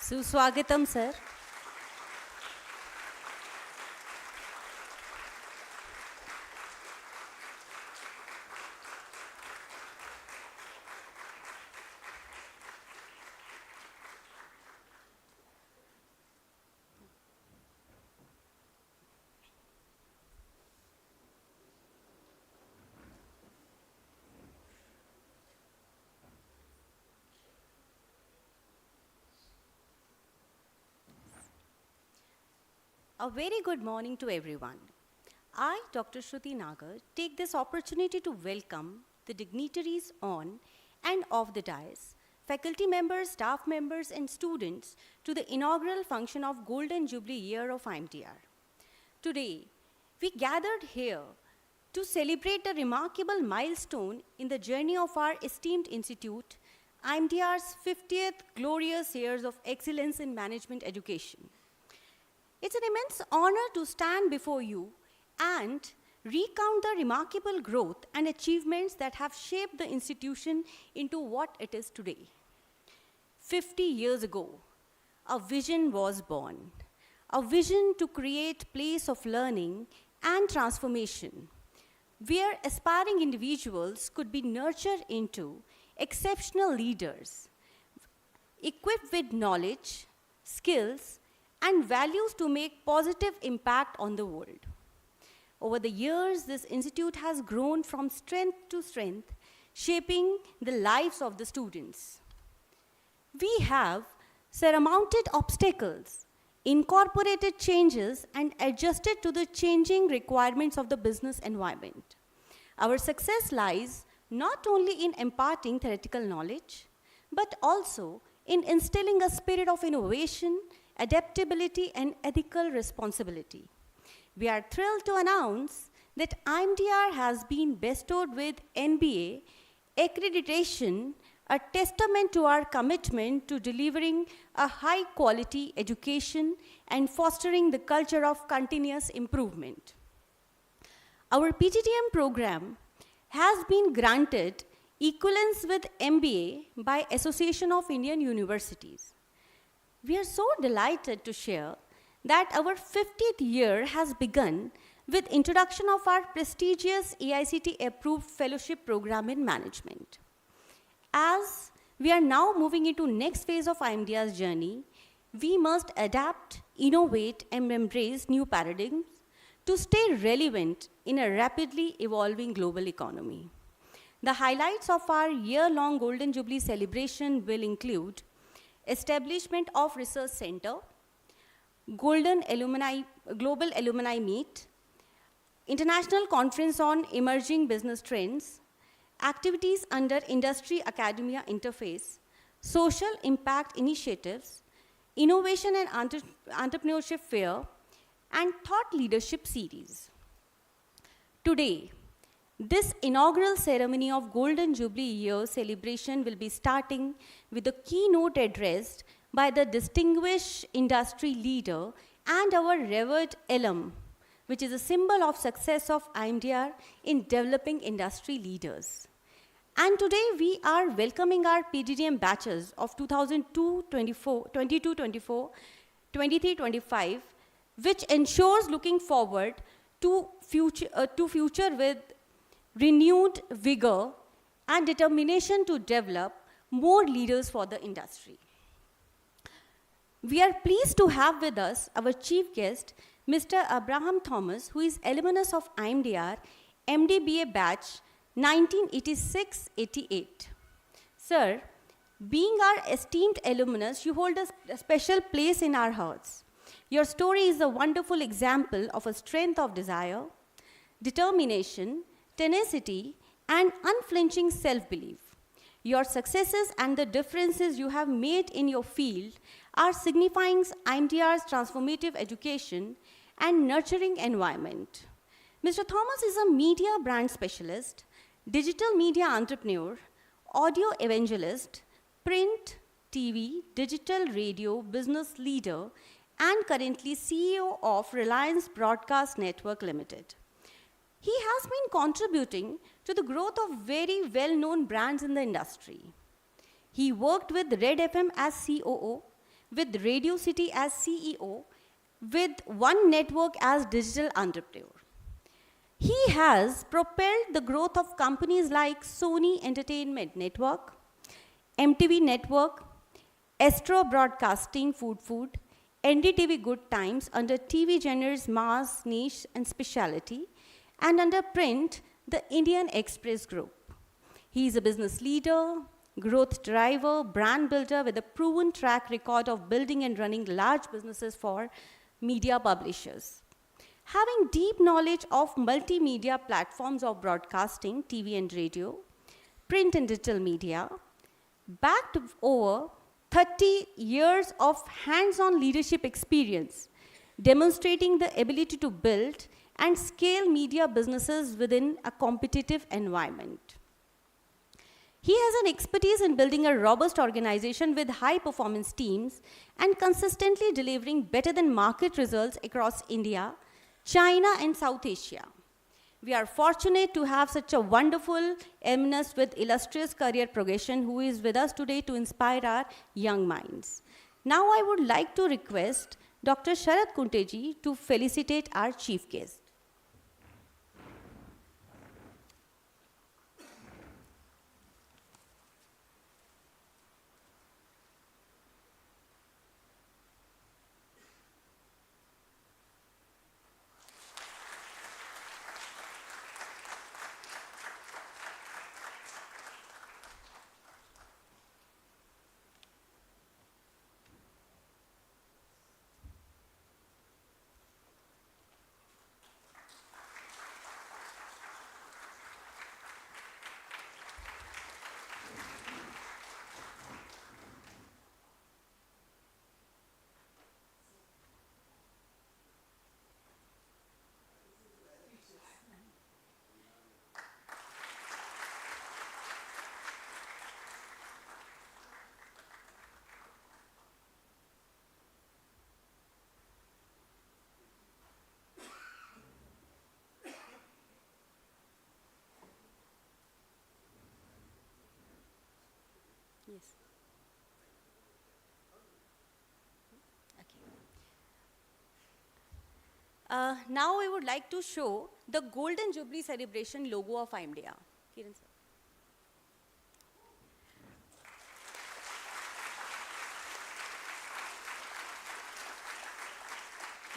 Suswagatam, sir. A very good morning to everyone. I, Dr. Shruti Nagar, take this opportunity to welcome the dignitaries on and off the dais, faculty members, staff members, and students to the inaugural function of Golden Jubilee Year of IMDR. Today, we gathered here to celebrate a remarkable milestone in the journey of our esteemed institute, IMDR's 50th glorious years of excellence in management education. It's an immense honor to stand before you and recount the remarkable growth and achievements that have shaped the institution into what it is today. 50 years ago, a vision was born, a vision to create a place of learning and transformation, where aspiring individuals could be nurtured into exceptional leaders, equipped with knowledge, skills, and values to make positive impact on the world. Over the years, this institute has grown from strength to strength, shaping the lives of the students. We have surmounted obstacles, incorporated changes, and adjusted to the changing requirements of the business environment. Our success lies not only in imparting theoretical knowledge, but also in instilling a spirit of innovation, adaptability, and ethical responsibility. We are thrilled to announce that IMDR has been bestowed with NBA accreditation, a testament to our commitment to delivering a high-quality education and fostering the culture of continuous improvement. Our PGDM program has been granted equivalence with MBA by Association of Indian Universities. We are so delighted to share that our 50th year has begun with introduction of our prestigious AICTE-approved fellowship program in management. As we are now moving into next phase of IMDR's journey, we must adapt, innovate, and embrace new paradigms to stay relevant in a rapidly evolving global economy. The highlights of our year-long Golden Jubilee celebration will include establishment of Research Center, Global Alumni Meet, International Conference on Emerging Business Trends, activities under Industry Academia Interface, Social Impact Initiatives, Innovation and Entrepreneurship Fair, and Thought Leadership Series. Today, this inaugural ceremony of Golden Jubilee Year celebration will be starting with a keynote addressed by the distinguished industry leader and our revered alum, which is a symbol of success of IMDR in developing industry leaders. And today we are welcoming our PGDM batches of 2022-24, 22-24, 23-25, which ensures looking forward to future with renewed vigor and determination to develop more leaders for the industry. We are pleased to have with us our chief guest, Mr. Abraham Thomas, who is alumnus of IMDR, MDBA batch 1986-88. Sir, being our esteemed alumnus, you hold a special place in our hearts. Your story is a wonderful example of a strength of desire, determination, tenacity, and unflinching self-belief. Your successes and the differences you have made in your field are signifying IMDR's transformative education and nurturing environment. Mr. Thomas is a media brand specialist, digital media entrepreneur, audio evangelist, print, TV, digital radio business leader, and currently CEO of Reliance Broadcast Network Limited. He has been contributing to the growth of very well-known brands in the industry. He worked with Red FM as COO, with Radio City as CEO, with One Network as digital entrepreneur. He has propelled the growth of companies like Sony Entertainment Network, MTV Network, Astro Broadcasting Food, NDTV Good Times under TV genres Mass, Niche and Specialty, and under print, the Indian Express Group. He is a business leader, growth driver, brand builder with a proven track record of building and running large businesses for media publishers. Having deep knowledge of multimedia platforms of broadcasting, TV and radio, print and digital media, backed over 30 years of hands-on leadership experience, demonstrating the ability to build and scale media businesses within a competitive environment. He has an expertise in building a robust organization with high-performance teams and consistently delivering better than market results across India, China and South Asia. We are fortunate to have such a wonderful eminence with illustrious career progression who is with us today to inspire our young minds. Now I would like to request Dr. Sharad Kunteji to felicitate our chief guest. Yes. Okay. Now I would like to show the Golden Jubilee celebration logo of IMDR. Kiran sir.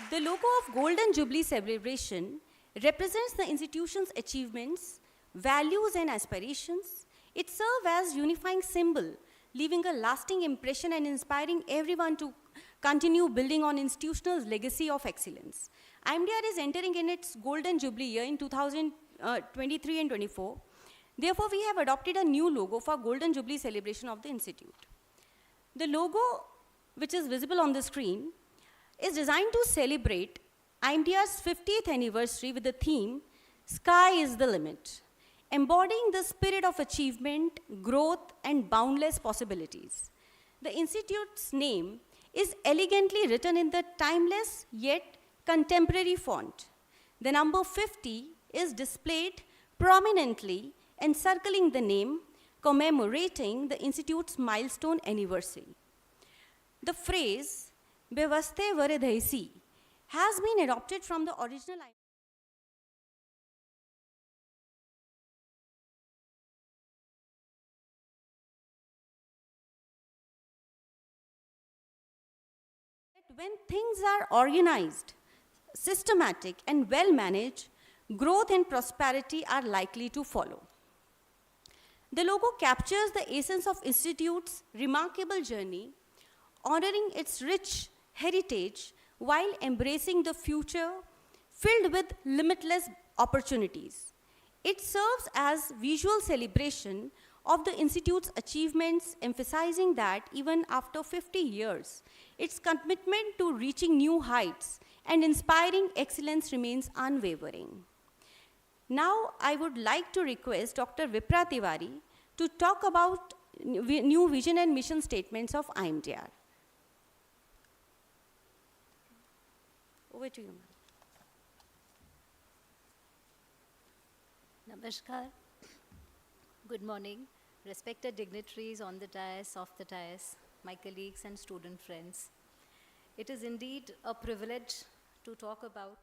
The logo of Golden Jubilee celebration represents the institution's achievements, values and aspirations. It serves as unifying symbol, leaving a lasting impression and inspiring everyone to continue building on institutional legacy of excellence. IMDR is entering in its Golden Jubilee year in 2023 and 24. Therefore, we have adopted a new logo for Golden Jubilee celebration of the institute. The logo, which is visible on the screen, is designed to celebrate IMDR's 50th anniversary with the theme, Sky is the Limit, embodying the spirit of achievement, growth, and boundless possibilities. The institute's name is elegantly written in the timeless yet contemporary font. The number 50 is displayed prominently encircling the name, commemorating the institute's milestone anniversary. The phrase, Bevaste Varadhaisi, has been adopted from the original when things are organized, systematic, and well managed, growth and prosperity are likely to follow. The logo captures the essence of Institute's remarkable journey, honoring its rich heritage while embracing the future filled with limitless opportunities. It serves as visual celebration of the Institute's achievements, emphasizing that even after 50 years, its commitment to reaching new heights and inspiring excellence remains unwavering. Now, I would like to request Dr. Vipra Tiwari to talk about new vision and mission statements of IMDR. Over to you, ma'am. Namaskar. Good morning, respected dignitaries on the dais, off the dais, my colleagues and student friends. It is indeed a privilege to talk about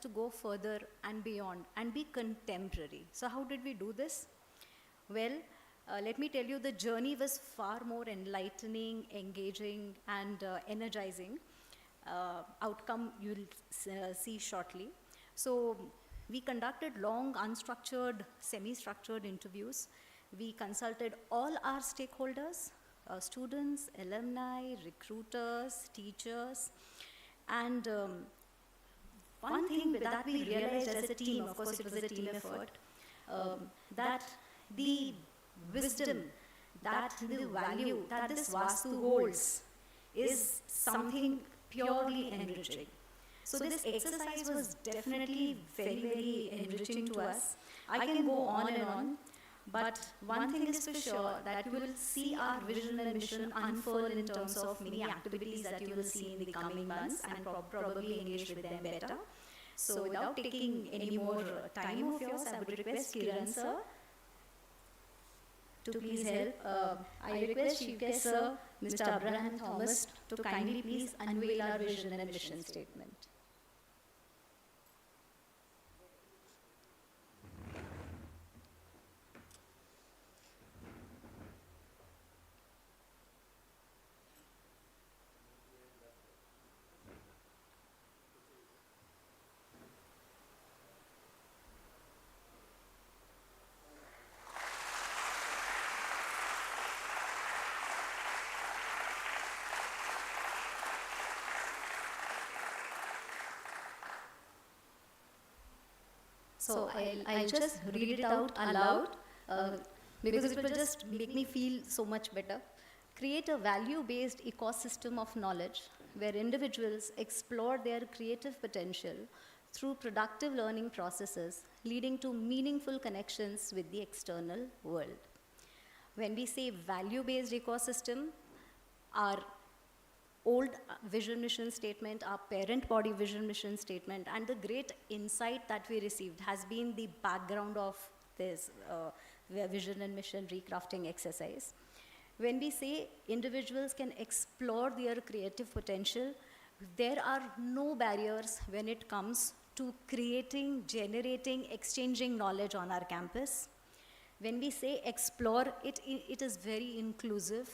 to go further and beyond and be contemporary. So how did we do this? Well, let me tell you, the journey was far more enlightening, engaging, and energizing. Outcome you'll see shortly. So we conducted long, unstructured, semi-structured interviews. We consulted all our stakeholders, students, alumni, recruiters, teachers, and one thing that we realized as a team, of course it was a team effort, that the wisdom, that the value that this Vastu holds is something purely enriching. So this exercise was definitely very, very enriching to us. I can go on and on, but one thing is for sure, that you will see our vision and mission unfold in terms of many activities that you will see in the coming months, and probably engage with them better. So without taking any more time of yours, I would request Kiran sir to please help. I request Chief Guest Sir, Mr. Abraham Thomas, to kindly please unveil our vision and mission statement. So I'll just read it out aloud because it will just make me feel so much better. Create a value-based ecosystem of knowledge where individuals explore their creative potential through productive learning processes, leading to meaningful connections with the external world. When we say value-based ecosystem, our old vision mission statement, our parent body vision mission statement, and the great insight that we received has been the background of this vision and mission recrafting exercise. When we say individuals can explore their creative potential, there are no barriers when it comes to creating, generating, exchanging knowledge on our campus. When we say explore, it is very inclusive.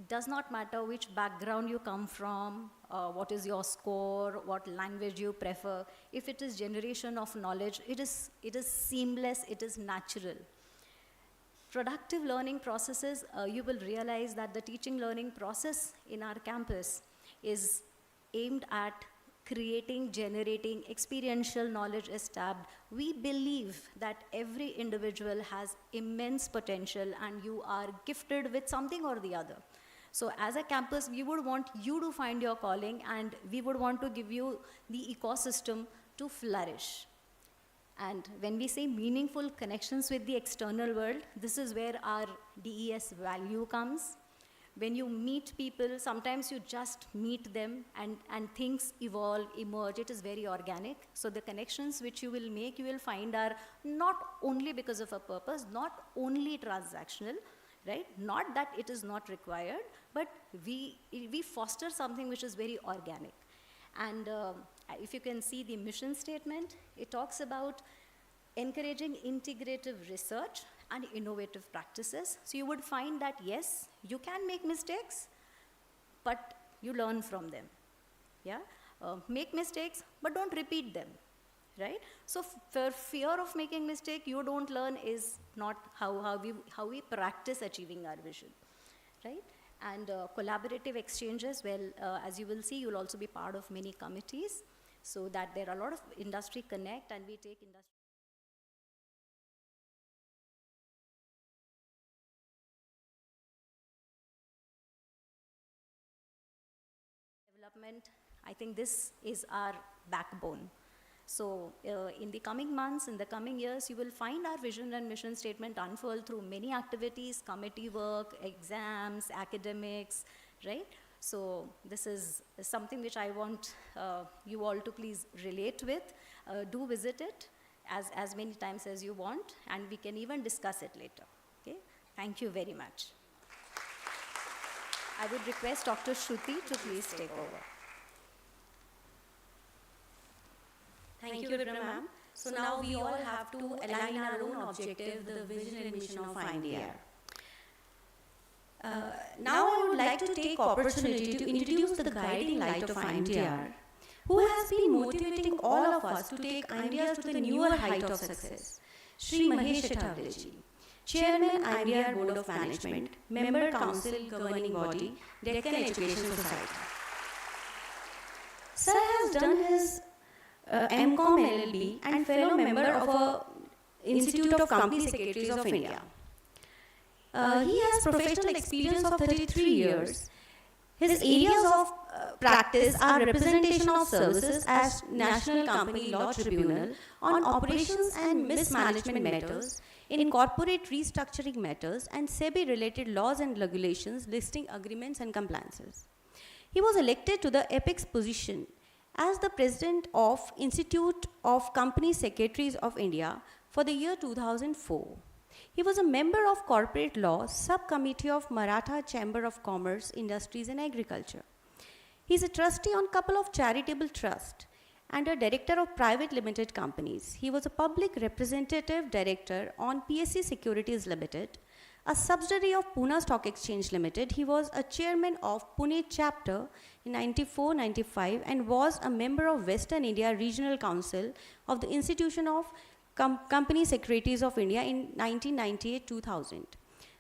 Does not matter which background you come from, what is your score, what language you prefer. If it is generation of knowledge, it is seamless, it is natural. Productive learning processes, you will realize that the teaching learning process in our campus is aimed at creating, generating experiential knowledge established. We believe that every individual has immense potential and you are gifted with something or the other. So as a campus, we would want you to find your calling, and we would want to give you the ecosystem to flourish. And when we say meaningful connections with the external world, this is where our DES value comes. When you meet people, sometimes you just meet them and things evolve, emerge. It is very organic. So the connections which you will make, you will find are not only because of a purpose, not only transactional, right? Not that it is not required, but we foster something which is very organic. And if you can see the mission statement, it talks about encouraging integrative research and innovative practices. So you would find that yes, you can make mistakes, but you learn from them. Yeah, make mistakes, but don't repeat them, right? So for fear of making mistake, you don't learn is not how we practice achieving our vision, right? and collaborative exchanges. Well, as you will see, you'll also be part of many committees, so that there are a lot of industry connect, and we take industry development. I think this is our backbone. So in the coming months, in the coming years, you will find our vision and mission statement unfold through many activities, committee work, exams, academics, right? So this is something which I want you all to please relate with. Do visit it as many times as you want, and we can even discuss it later. Okay? Thank you very much. I would request Dr. Shruti to please take over. Thank you, Vibra ma'am. So now we all have to align our own objective, the vision and mission of IMDR. Now I would like to take opportunity to introduce the guiding light of IMDR, who has been motivating all of us to take IMDR to the newer height of success. Shri Mahesh Athavaleji, Chairman IMDR Board of Management, Member Council Governing Body, Deccan Education Society. Sir has done his MCOM LLB and fellow member of a Institute of Company Secretaries of India. He has professional experience of 33 years. His areas of practice are representation of services as National Company Law Tribunal on operations and mismanagement matters, in corporate restructuring matters, and SEBI-related laws and regulations listing agreements and compliances. He was elected to the apex position as the President of Institute of Company Secretaries of India for the year 2004. He was a member of Corporate Law Subcommittee of Maratha Chamber of Commerce, Industries and Agriculture. He is a trustee on a couple of charitable trusts and a director of private limited companies. He was a public representative director on PSC Securities Limited, a subsidiary of Pune Stock Exchange Limited. He was a chairman of Pune chapter in 94-95 and was a member of Western India Regional Council of the Institution of Company Secretaries of India in 1998-2000.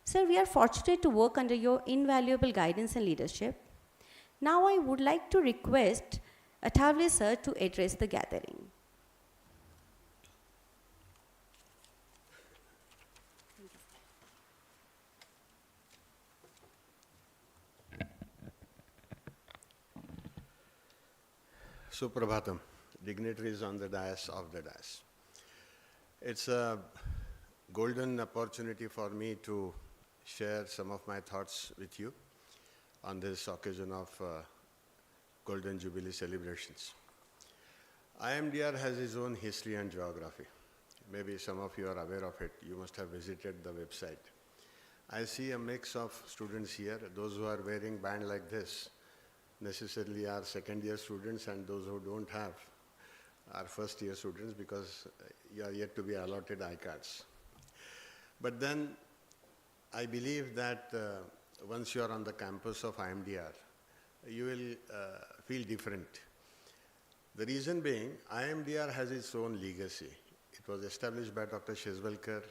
Sir, we are fortunate to work under your invaluable guidance and leadership. Now I would like to request Athavale sir to address the gathering. Suprabhatam, dignitaries on the dais of the dais. It's a golden opportunity for me to share some of my thoughts with you on this occasion of Golden Jubilee celebrations. IMDR has its own history and geography. Maybe some of you are aware of it. You must have visited the website. I see a mix of students here. Those who are wearing band like this necessarily are second-year students, and those who don't have are first-year students, because you are yet to be allotted I-cards. But then I believe that once you are on the campus of IMDR, you will feel different. The reason being, IMDR has its own legacy. It was established by Dr. Shezvalkar,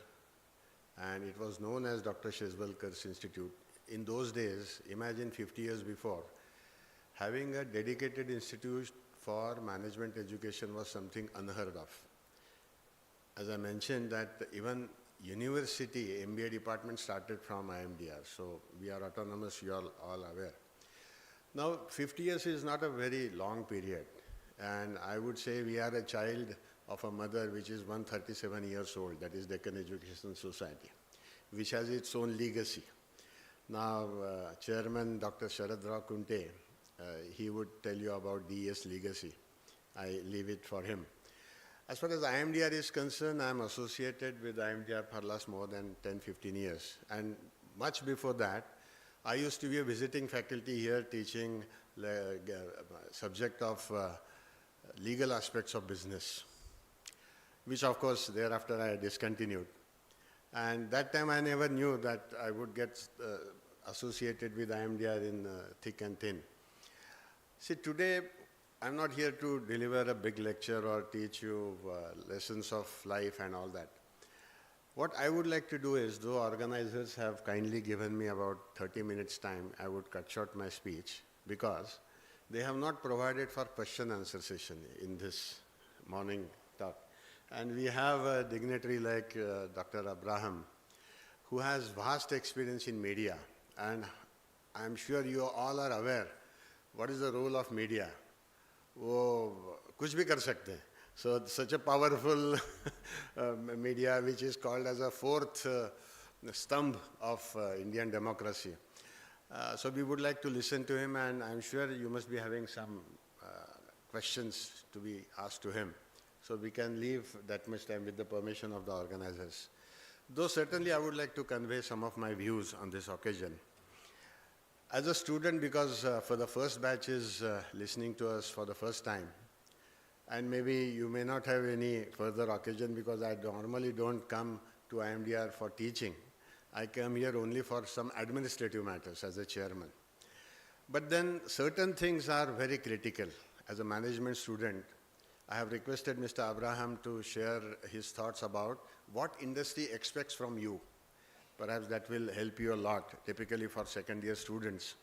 and it was known as Dr. Shezvalkar's Institute. In those days, imagine 50 years before, having a dedicated institute for management education was something unheard of. As I mentioned, that even university MBA department started from IMDR, so we are autonomous, you are all aware. Now, 50 years is not a very long period, and I would say we are a child of a mother which is 137 years old, that is Deccan Education Society, which has its own legacy. Now, Chairman Dr. Sharad Rao Kunte, he would tell you about DES legacy. I leave it for him. As far as IMDR is concerned, I am associated with IMDR for last more than 10-15 years. And much before that, I used to be a visiting faculty here teaching subject of legal aspects of business, which of course thereafter I discontinued. And that time I never knew that I would get associated with IMDR in thick and thin. See, today I'm not here to deliver a big lecture or teach you lessons of life and all that. What I would like to do is, though organizers have kindly given me about 30 minutes time, I would cut short my speech because they have not provided for question answer session in this morning talk. And we have a dignitary like Dr. Abraham, who has vast experience in media. And I'm sure you all are aware what is the role of media. वो कुछ भी कर सकते हैं. So such a powerful media, which is called as a fourth stump of Indian democracy. So we would like to listen to him, and I'm sure you must be having some questions to be asked to him. So we can leave that much time with the permission of the organizers. Though certainly I would like to convey some of my views on this occasion. As a student, because for the first batch is listening to us for the first time, and maybe you may not have any further occasion because I normally don't come to IMDR for teaching. I come here only for some administrative matters as a chairman. But then certain things are very critical. As a management student, I have requested Mr. Abraham to share his thoughts about what industry expects from you. Perhaps that will help you a lot, typically for second year students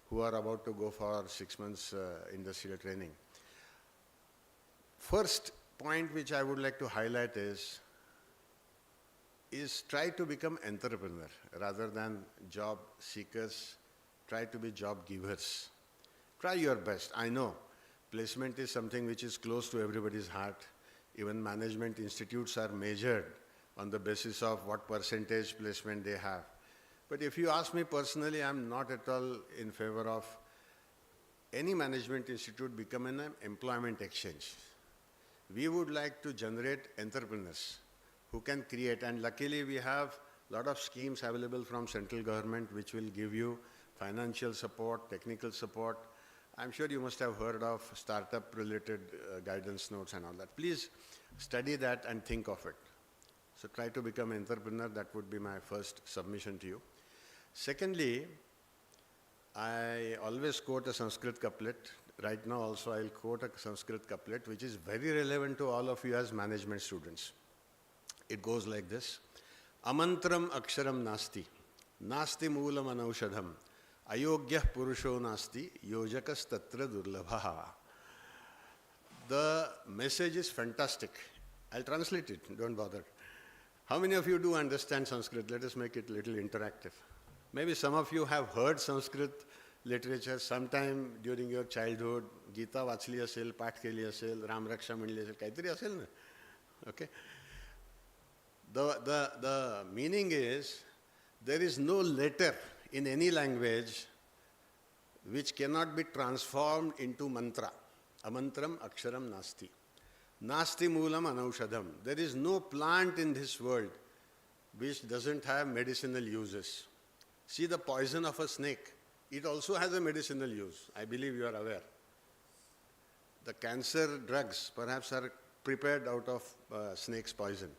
who are about to go for 6 months industrial training. First point which I would like to highlight is try to become entrepreneur rather than job seekers. Try to be job givers. Try your best. I know placement is something which is close to everybody's heart. Even management institutes are measured on the basis of what percentage placement they have. But if you ask me personally, I'm not at all in favor of any management institute becoming an employment exchange. We would like to generate entrepreneurs who can create, and luckily we have a lot of schemes available from central government which will give you financial support, technical support. I'm sure you must have heard of startup related guidance notes and all that. Please study that and think of it. So try to become an entrepreneur. That would be my first submission to you. Secondly, I always quote a Sanskrit couplet. Right now also I'll quote a Sanskrit couplet which is very relevant to all of you as management students. It goes like this. Amantram aksharam nasti, nasti moolam anaushadham, ayogyah purusho nasti, yojakas tatra durlabha. The message is fantastic. I'll translate it, don't bother. How many of you do understand Sanskrit? Let us make it a little interactive. Maybe some of you have heard Sanskrit literature sometime during your childhood. Gita वाचली असेल, पाठ केली असेल, रामरक्षा म्हणली असेल, काहीतरी असेल ना? Okay? The meaning is, there is no letter in any language which cannot be transformed into mantra. Amantram aksharam nasti. Nasti moolam anaushadham. There is no plant in this world which doesn't have medicinal uses. See the poison of a snake. It also has a medicinal use. I believe you are aware. The cancer drugs perhaps are prepared out of snake's poison.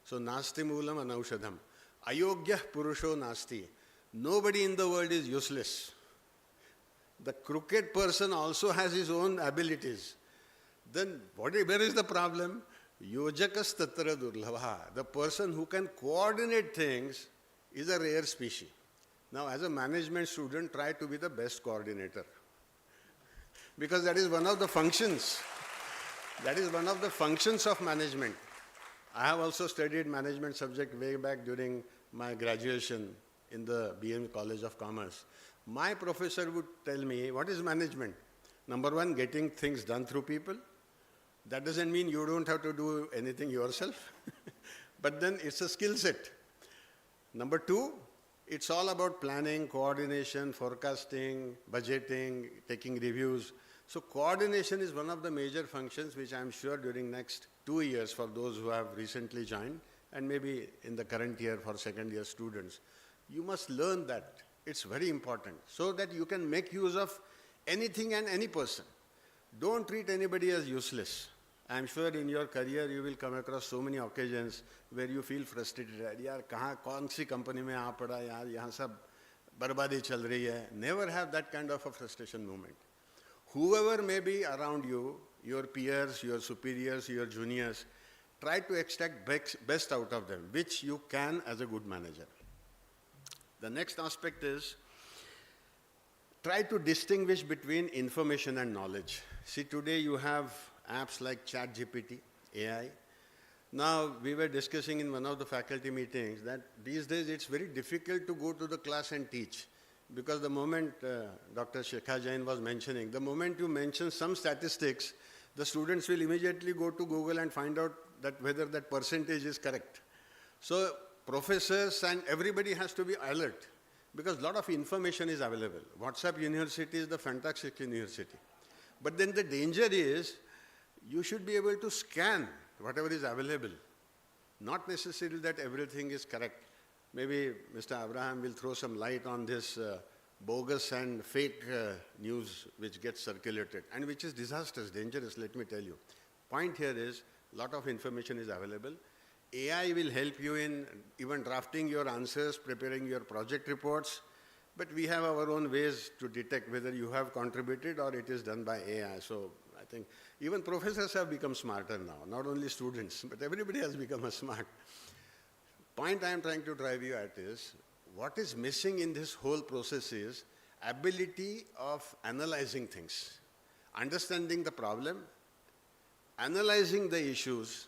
So nasti moolam anaushadham. Ayogyah purusho nasti. Nobody in the world is useless. The crooked person also has his own abilities. Then where is the problem? Yojakas tatra durlabha. The person who can coordinate things is a rare species. Now as a management student, try to be the best coordinator. Because that is one of the functions. That is one of the functions of management. I have also studied management subject way back during my graduation in the BM College of Commerce. My professor would tell me, what is management? Number one, getting things done through people. That doesn't mean you don't have to do anything yourself. But then it's a skill set. Number two, it's all about planning, coordination, forecasting, budgeting, taking reviews. So coordination is one of the major functions which I'm sure during next 2 years for those who have recently joined and maybe in the current year for second year students, you must learn that. It's very important so that you can make use of anything and any person. Don't treat anybody as useless. I'm sure in your career you will come across so many occasions where you feel frustrated. यार कहाँ कौन सी company में आ पड़ा यार यहाँ सब बर्बादी चल रही है. Never have that kind of a frustration moment. Whoever may be around you, your peers, your superiors, your juniors, try to extract best out of them, which you can as a good manager. The next aspect is try to distinguish between information and knowledge. See, today you have apps like ChatGPT, AI. Now, we were discussing in one of the faculty meetings that these days it's very difficult to go to the class and teach, because the moment Dr. Shekha Jain was mentioning, the moment you mention some statistics, the students will immediately go to Google and find out that whether that percentage is correct. So professors and everybody has to be alert, because a lot of information is available. WhatsApp University is the fantastic university. But then the danger is you should be able to scan whatever is available. Not necessarily that everything is correct. Maybe Mr. Abraham will throw some light on this bogus and fake news which gets circulated, and which is disastrous, dangerous, let me tell you. Point here is, a lot of information is available. AI will help you in even drafting your answers, preparing your project reports, but we have our own ways to detect whether you have contributed or it is done by AI. So I think even professors have become smarter now, not only students, but everybody has become smart. Point I am trying to drive you at is, what is missing in this whole process is ability of analyzing things, understanding the problem, analyzing the issues,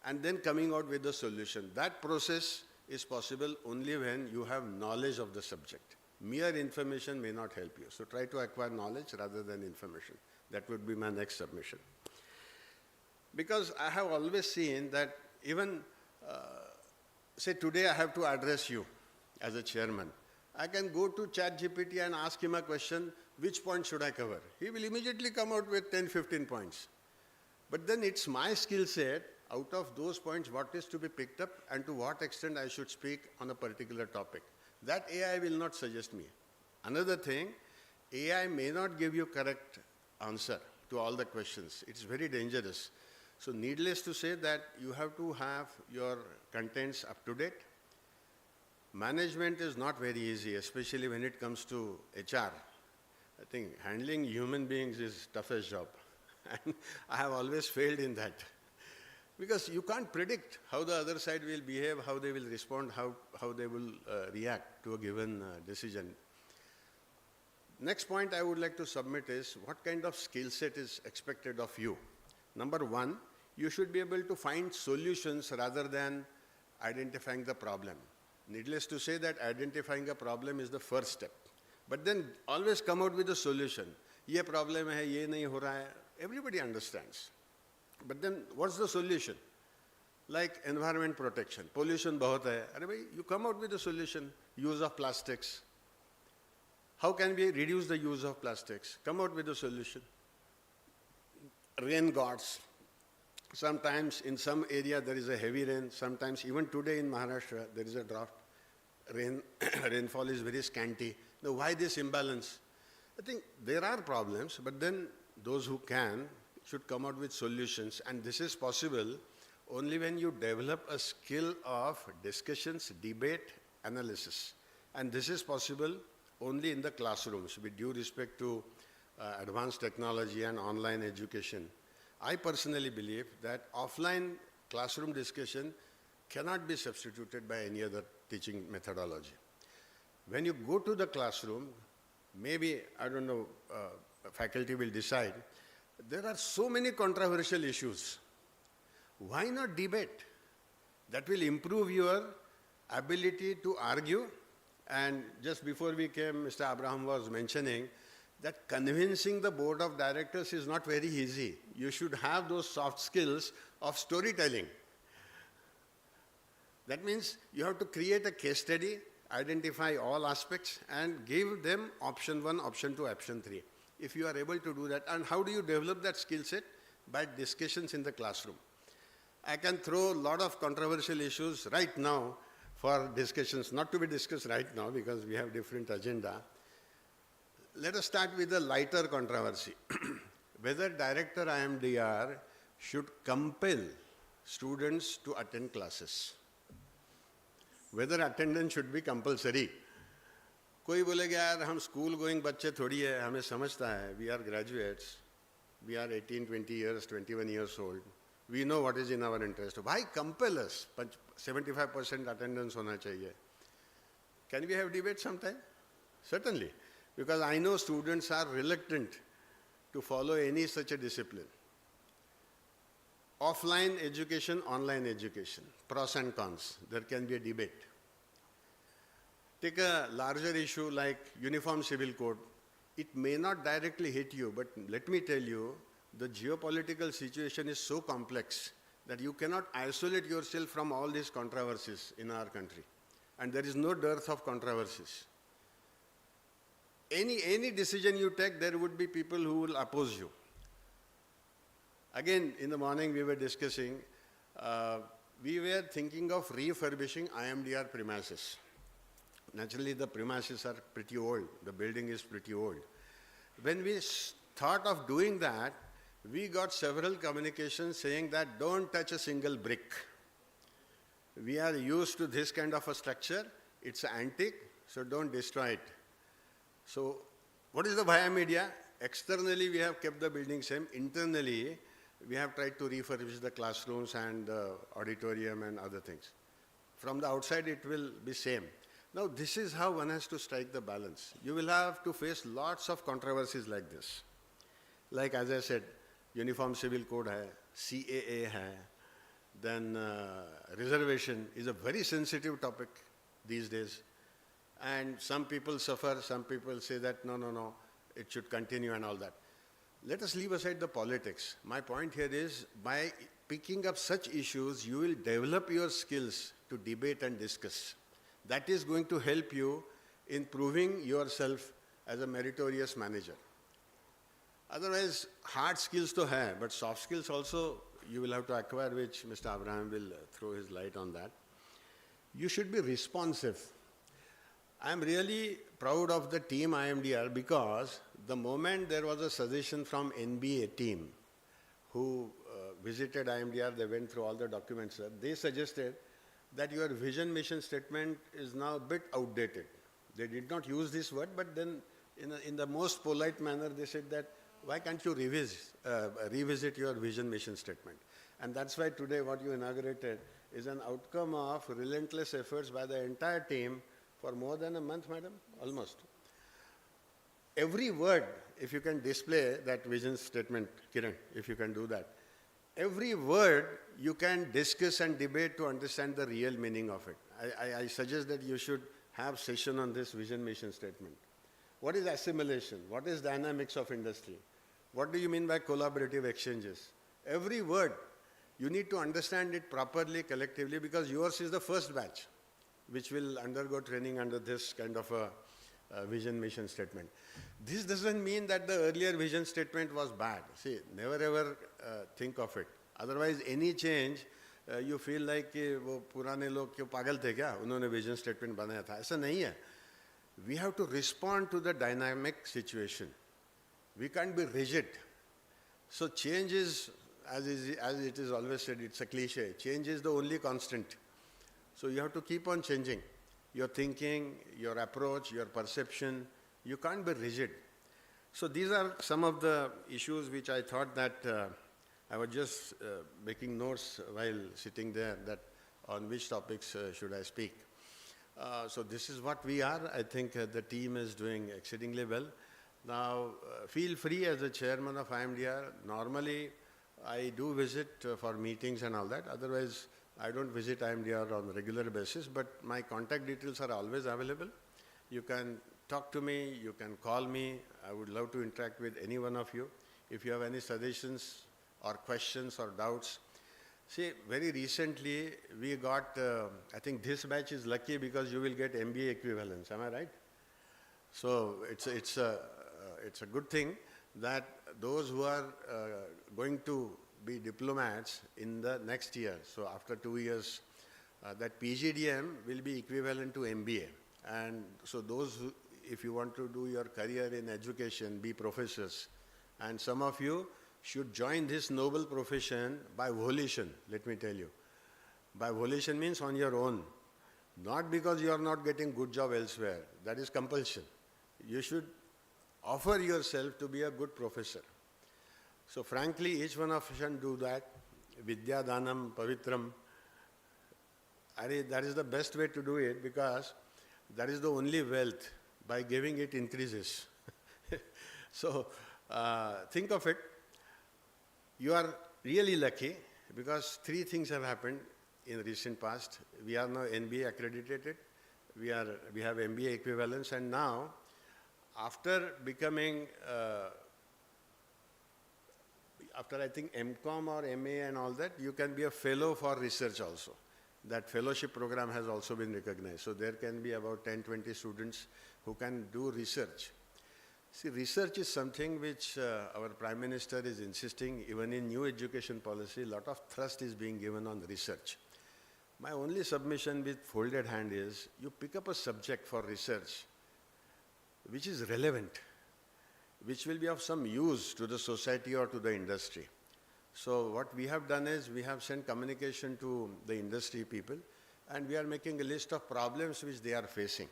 and then coming out with the solution. That process is possible only when you have knowledge of the subject. Mere information may not help you. So try to acquire knowledge rather than information. That would be my next submission. Because I have always seen that even, say today I have to address you as a chairman. I can go to ChatGPT and ask him a question, which point should I cover? He will immediately come out with 10, 15 points. But then it's my skill set, out of those points, what is to be picked up and to what extent I should speak on a particular topic. That AI will not suggest me. Another thing, AI may not give you correct answer to all the questions. It's very dangerous. So needless to say that you have to have your contents up to date. Management is not very easy, especially when it comes to HR. I think handling human beings is toughest job. And I have always failed in that. Because you can't predict how the other side will behave, how they will respond, how they will react to a given decision. Next point I would like to submit is, what kind of skill set is expected of you? Number one, you should be able to find solutions rather than identifying the problem. Needless to say that identifying a problem is the first step. But then always come out with a solution. Ye problem hai, ye nahi ho raha hai. Everybody understands. But then what's the solution? Like environment protection. Pollution bahut hai. Arey bhai, you come out with a solution. Use of plastics. How can we reduce the use of plastics? Come out with a solution. Rain gods. Sometimes in some area there is a heavy rain. Sometimes even today in Maharashtra there is a drought. Rainfall is very scanty. Now why this imbalance? I think there are problems, but then those who can should come out with solutions, and this is possible only when you develop a skill of discussions, debate, analysis. And this is possible only in the classrooms, with due respect to advanced technology and online education. I personally believe that offline classroom discussion cannot be substituted by any other teaching methodology. When you go to the classroom, maybe, I don't know, faculty will decide, there are so many controversial issues. Why not debate? That will improve your ability to argue. And just before we came, Mr. Abraham was mentioning that convincing the board of directors is not very easy. You should have those soft skills of storytelling. That means you have to create a case study, identify all aspects, and give them option 1, option 2, option 3. If you are able to do that, and how do you develop that skill set? By discussions in the classroom. I can throw a lot of controversial issues right now for discussions, not to be discussed right now because we have different agenda. Let us start with a lighter controversy. Whether Director IMDR should compel students to attend classes. Whether attendance should be compulsory. कोई बोलेगा यार हम school going बच्चे थोड़ी है, हमें समझता है, we are graduates, we are 18, 20 years, 21 years old, We know what is in our interest. Why compel us? 75% attendance hona chahiye. Can we have debate sometime? Certainly. Because I know students are reluctant to follow any such a discipline. Offline education, online education, pros and cons. There can be a debate. Take a larger issue like Uniform Civil Code. It may not directly hit you, but let me tell you, the geopolitical situation is so complex that you cannot isolate yourself from all these controversies in our country. And there is no dearth of controversies. Any decision you take, there would be people who will oppose you. Again, in the morning we were discussing, we were thinking of refurbishing IMDR premises. Naturally, the premises are pretty old. The building is pretty old. When we thought of doing that, we got several communications saying that don't touch a single brick. We are used to this kind of a structure. It's antique, so don't destroy it. So, what is the via media? Externally, we have kept the building same. Internally, we have tried to refurbish the classrooms and the auditorium and other things. From the outside, it will be same. Now, this is how one has to strike the balance. You will have to face lots of controversies like this. Like, as I said, Uniform Civil Code hai, CAA hai, then reservation is a very sensitive topic these days. And some people suffer, some people say that no, it should continue and all that. Let us leave aside the politics. My point here is, by picking up such issues, you will develop your skills to debate and discuss. That is going to help you in proving yourself as a meritorious manager. Otherwise, hard skills to have, but soft skills also you will have to acquire, which Mr. Abraham will throw his light on that. You should be responsive. I am really proud of the team IMDR because the moment there was a suggestion from NBA team who visited IMDR, they went through all the documents, they suggested that your vision mission statement is now a bit outdated. They did not use this word, but then in the most polite manner they said that why can't you revisit your vision mission statement? And that's why today what you inaugurated is an outcome of relentless efforts by the entire team for more than a month, madam, almost. Every word, if you can display that vision statement, Kiran, if you can do that, every word you can discuss and debate to understand the real meaning of it. I suggest that you should have session on this vision mission statement. What is assimilation? What is dynamics of industry? What do you mean by collaborative exchanges? Every word, you need to understand it properly, collectively, because yours is the first batch which will undergo training under this kind of a vision mission statement. This doesn't mean that the earlier vision statement was bad. See, never ever think of it. Otherwise, any change, you feel like वो पुराने लोग क्यों पागल थे क्या? उन्होंने vision statement बनाया था. ऐसा नहीं है. We have to respond to the dynamic situation. We can't be rigid. So change is, as it is always said, it's a cliche. Change is the only constant. So you have to keep on changing your thinking, your approach, your perception. You can't be rigid. So these are some of the issues which I thought that I was just making notes while sitting there, that on which topics should I speak. So this is what we are. I think the team is doing exceedingly well. Now, feel free as the chairman of IMDR. Normally, I do visit for meetings and all that. Otherwise, I don't visit IMDR on a regular basis, but my contact details are always available. You can talk to me, you can call me. I would love to interact with any one of you. If you have any suggestions or questions or doubts. See, very recently we got, I think this batch is lucky because you will get MBA equivalence. Am I right? So it's a good thing that those who are going to be diplomats in the next year, so after 2 years, that PGDM will be equivalent to MBA. And so those who, if you want to do your career in education, be professors, and some of you should join this noble profession by volition, let me tell you. By volition means on your own, not because you are not getting good job elsewhere. That is compulsion. You should offer yourself to be a good professor. So frankly, each one of us can do that. Vidya Danam Pavitram. That is the best way to do it, because that is the only wealth. By giving it increases. So think of it. You are really lucky, because three things have happened in recent past. We are now NBA accredited. We have MBA equivalence, and now, after becoming, after I think MCOM or MA and all that, you can be a fellow for research also. That fellowship program has also been recognized. So there can be about 10, 20 students who can do research. See, research is something which our Prime Minister is insisting. Even in new education policy, a lot of thrust is being given on research. My only submission with folded hand is, you pick up a subject for research which is relevant, which will be of some use to the society or to the industry. So what we have done is, we have sent communication to the industry people, and we are making a list of problems which they are facing.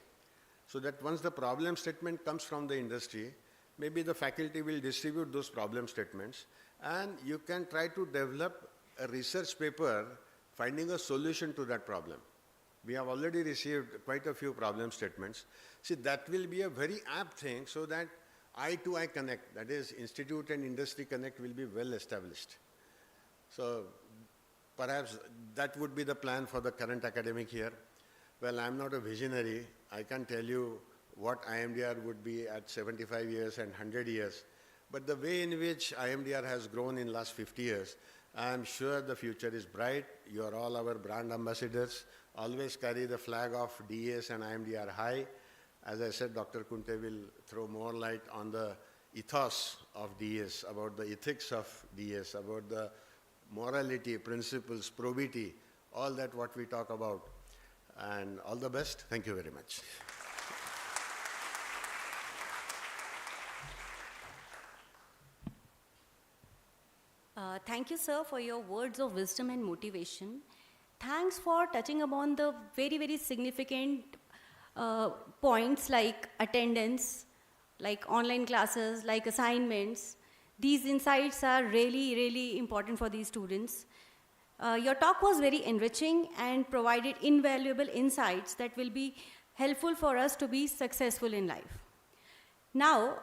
So that once the problem statement comes from the industry, maybe the faculty will distribute those problem statements, and you can try to develop a research paper finding a solution to that problem. We have already received quite a few problem statements. See, that will be a very apt thing, so that eye to eye connect, that is, institute and industry connect, will be well established. So perhaps that would be the plan for the current academic year. Well, I'm not a visionary. I can't tell you what IMDR would be at 75 years and 100 years. But the way in which IMDR has grown in last 50 years, I'm sure the future is bright. You are all our brand ambassadors. Always carry the flag of DES and IMDR high. As I said, Dr. Kunte will throw more light on the ethos of DES, about the ethics of DES, about the morality, principles, probity, all that what we talk about. And all the best. Thank you very much. Thank you, sir, for your words of wisdom and motivation. Thanks for touching upon the very, very significant points like attendance, like online classes, like assignments. These insights are really, really important for these students. Your talk was very enriching and provided invaluable insights that will be helpful for us to be successful in life. Now,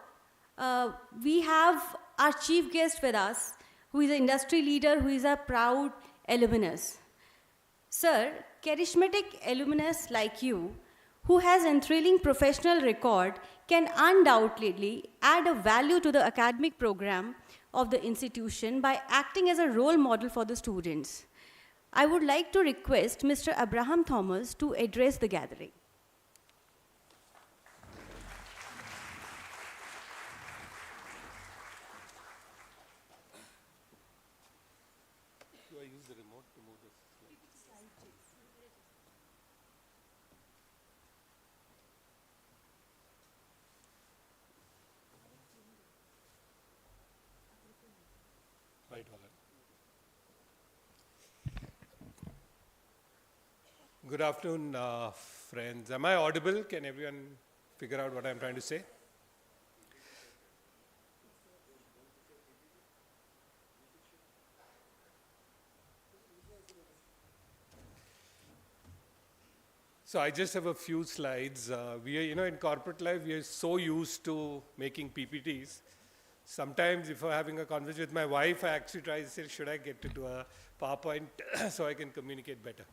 we have our chief guest with us, who is an industry leader, who is a proud alumnus. Sir, charismatic alumnus like you, who has enthralling professional record, can undoubtedly add a value to the academic program of the institution by acting as a role model for the students. I would like to request Mr. Abraham Thomas to address the gathering. Do I use the remote to move this slide? Right, all right. Good afternoon, friends. Am I audible? Can everyone figure out what I'm trying to say? So I just have a few slides. We are, in corporate life, we are so used to making PPTs. Sometimes if I'm having a conversation with my wife, I actually try to say, should I get to do a PowerPoint so I can communicate better?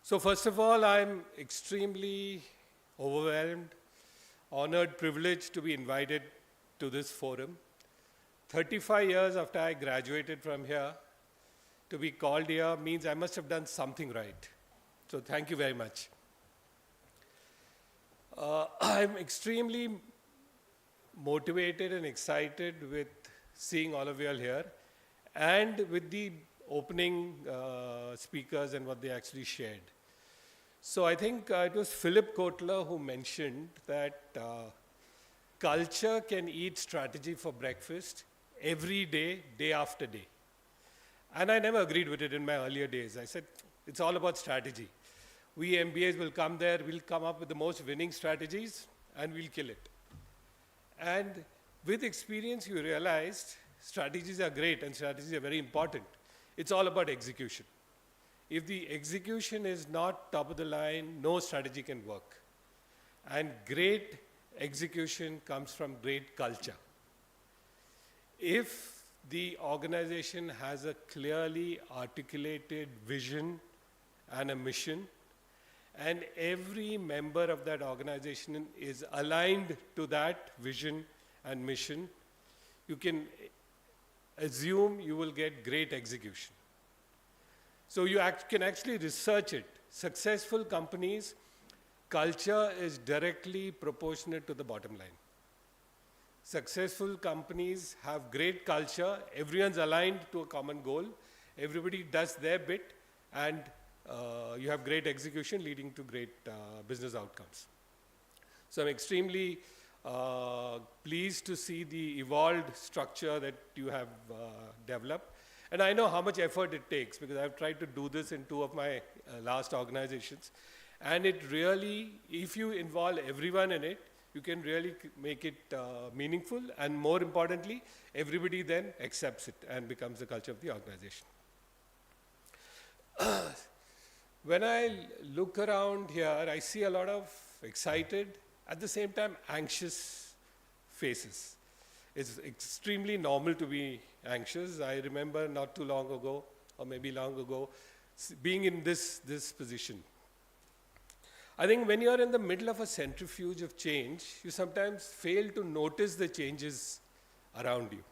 So first of all, I'm extremely overwhelmed, honored, privileged to be invited to this forum. 35 years after I graduated from here, to be called here means I must have done something right. So thank you very much. I'm extremely motivated and excited with seeing all of you all here and with the opening speakers and what they actually shared. So I think it was Philip Kotler who mentioned that culture can eat strategy for breakfast every day, day after day. And I never agreed with it in my earlier days. I said, it's all about strategy. We MBAs will come there, we'll come up with the most winning strategies, and we'll kill it. And with experience, you realized strategies are great and strategies are very important. It's all about execution. If the execution is not top of the line, no strategy can work. And great execution comes from great culture. If the organization has a clearly articulated vision and a mission, and every member of that organization is aligned to that vision and mission, you can assume you will get great execution. So you can actually research it. Successful companies, culture is directly proportionate to the bottom line. Successful companies have great culture, everyone's aligned to a common goal, everybody does their bit, and you have great execution leading to great business outcomes. So I'm extremely pleased to see the evolved structure that you have developed. And I know how much effort it takes, because I've tried to do this in 2 of my last organizations. And it really, if you involve everyone in it, you can really make it meaningful, and more importantly, everybody then accepts it and becomes the culture of the organization. When I look around here, I see a lot of excited, at the same time anxious faces. It's extremely normal to be anxious. I remember not too long ago, or maybe long ago, being in this position. I think when you're in the middle of a centrifuge of change, you sometimes fail to notice the changes around you.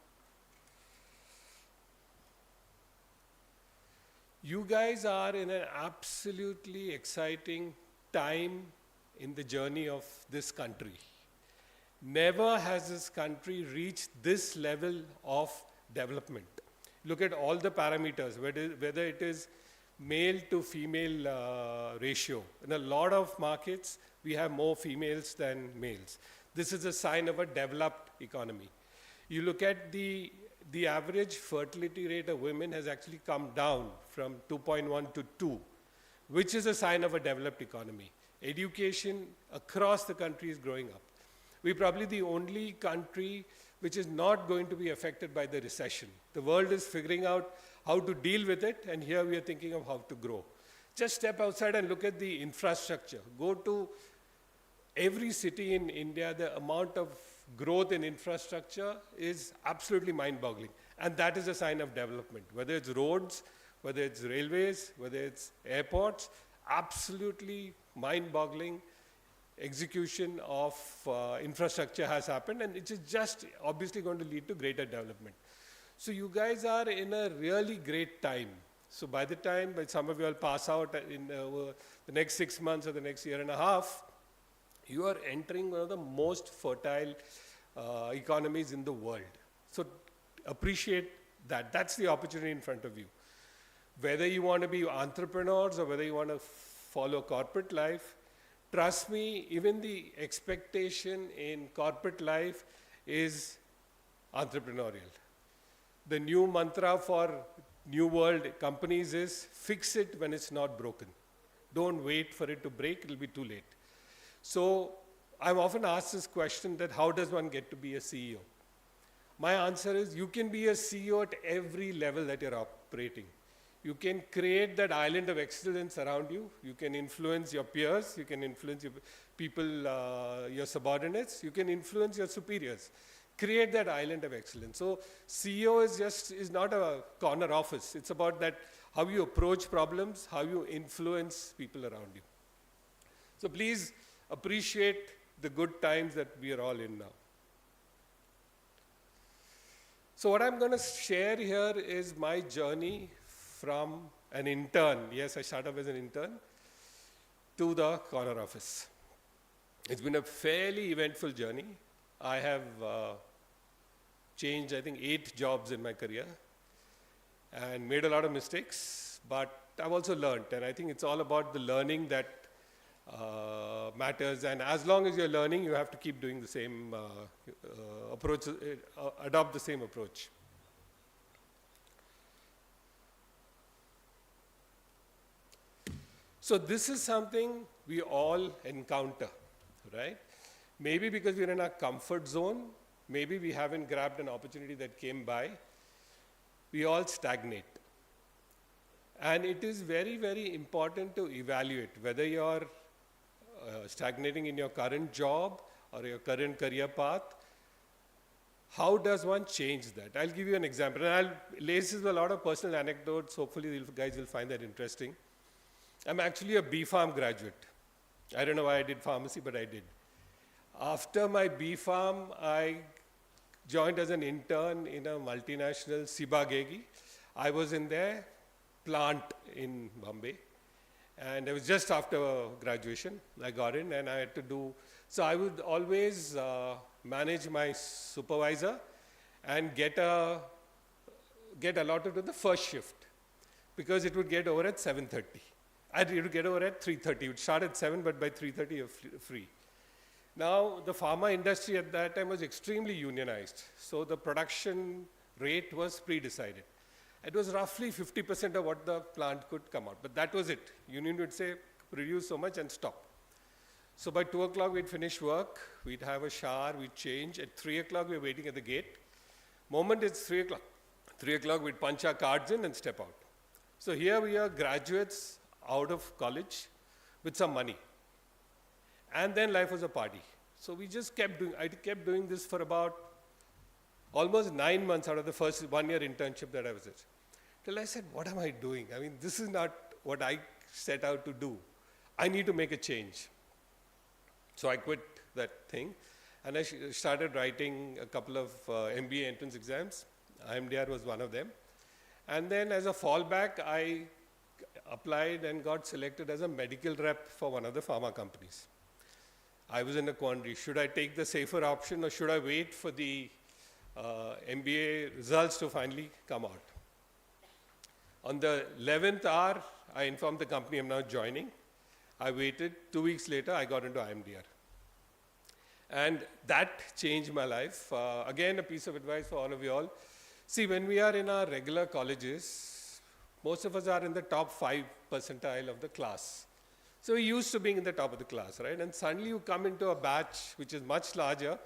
You guys are in an absolutely exciting time in the journey of this country. Never has this country reached this level of development. Look at all the parameters, whether it is male to female ratio. In a lot of markets, we have more females than males. This is a sign of a developed economy. You look at the average fertility rate of women has actually come down from 2.1 to 2, which is a sign of a developed economy. Education across the country is growing up. We're probably the only country which is not going to be affected by the recession. The world is figuring out how to deal with it, and here we are thinking of how to grow. Just step outside and look at the infrastructure. Go to every city in India, the amount of growth in infrastructure is absolutely mind-boggling. And that is a sign of development. Whether it's roads, whether it's railways, whether it's airports, absolutely mind-boggling execution of infrastructure has happened, and it is just obviously going to lead to greater development. So you guys are in a really great time. So by the time some of you will pass out in the next 6 months or the next year and a half, you are entering one of the most fertile economies in the world. So appreciate that. That's the opportunity in front of you. Whether you want to be entrepreneurs or whether you want to follow corporate life, trust me, even the expectation in corporate life is entrepreneurial. The new mantra for new world companies is fix it when it's not broken. Don't wait for it to break, it'll be too late. So I'm often asked this question that how does one get to be a CEO? My answer is you can be a CEO at every level that you're operating. You can create that island of excellence around you. You can influence your peers. You can influence your people, your subordinates. You can influence your superiors. Create that island of excellence. So CEO is not a corner office. It's about that how you approach problems, how you influence people around you. So please appreciate the good times that we are all in now. So what I'm going to share here is my journey from an intern, yes, I started off as an intern, to the corner office. It's been a fairly eventful journey. I have changed, I think, 8 jobs in my career and made a lot of mistakes, but I've also learned, and I think it's all about the learning that matters, and as long as you're learning, you have to keep doing the same approach, adopt the same approach. So this is something we all encounter, right? Maybe because we're in our comfort zone, maybe we haven't grabbed an opportunity that came by, we all stagnate. And it is very, very important to evaluate whether you're stagnating in your current job or your current career path. How does one change that? I'll give you an example. And I'll lace this with a lot of personal anecdotes. Hopefully, you guys will find that interesting. I'm actually a B.Pharm graduate. I don't know why I did pharmacy, but I did. After my B.Pharm, I joined as an intern in a multinational Sibagegi. I was in their plant in Bombay. And it was just after graduation. I got in and I had to do, so I would always manage my supervisor and get allotted to the first shift because it would get over at 7:30. It would get over at 3:30. It would start at 7, but by 3:30 you're free. Now, the pharma industry at that time was extremely unionized. So the production rate was pre-decided. It was roughly 50% of what the plant could come out. But that was it. Union would say, produce so much and stop. So by 2 o'clock, we'd finish work. We'd have a shower. We'd change. At 3 o'clock, we were waiting at the gate. Moment it's 3 o'clock. 3 o'clock, we'd punch our cards in and step out. So here we are, graduates out of college with some money. And then life was a party. So we just I kept doing this for about almost 9 months out of the first 1-year internship that I was at. Till I said, what am I doing? I mean, this is not what I set out to do. I need to make a change. So I quit that thing and I started writing a couple of MBA entrance exams. IMDR was one of them. And then as a fallback, I applied and got selected as a medical rep for one of the pharma companies. I was in a quandary. Should I take the safer option or should I wait for the MBA results to finally come out? On the 11th hour, I informed the company I'm now joining. I waited. 2 weeks later, I got into IMDR. And that changed my life. Again, a piece of advice for all of you all. See, when we are in our regular colleges, most of us are in the top 5 percentile of the class. So we're used to being in the top of the class, right? And suddenly you come into a batch which is much larger,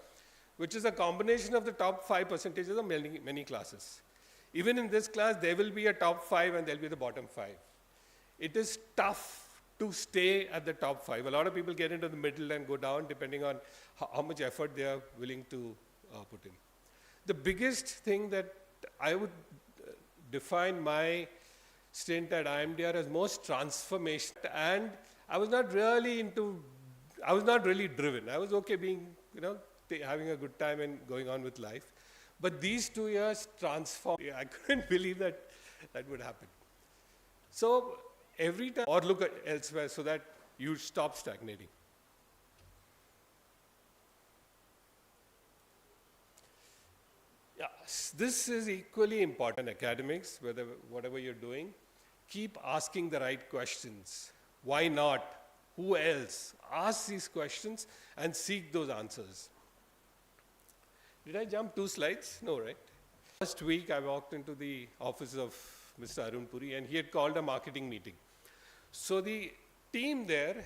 which is a combination of the top 5 percentages of many classes. Even in this class, there will be a top 5 and there'll be the bottom 5. It is tough to stay at the top 5. A lot of people get into the middle and go down depending on how much effort they are willing to put in. The biggest thing that I would define my stint at IMDR as most transformation, and I was not really driven. I was okay being, having a good time and going on with life. But these 2 years transformed. I couldn't believe that would happen. So every time, or look elsewhere so that you stop stagnating. Yeah, this is equally important in academics, whatever you're doing. Keep asking the right questions. Why not? Who else? Ask these questions and seek those answers. Did I jump 2 slides? No, right? Last week, I walked into the office of Mr. Arun Puri, and he had called a marketing meeting. So the team there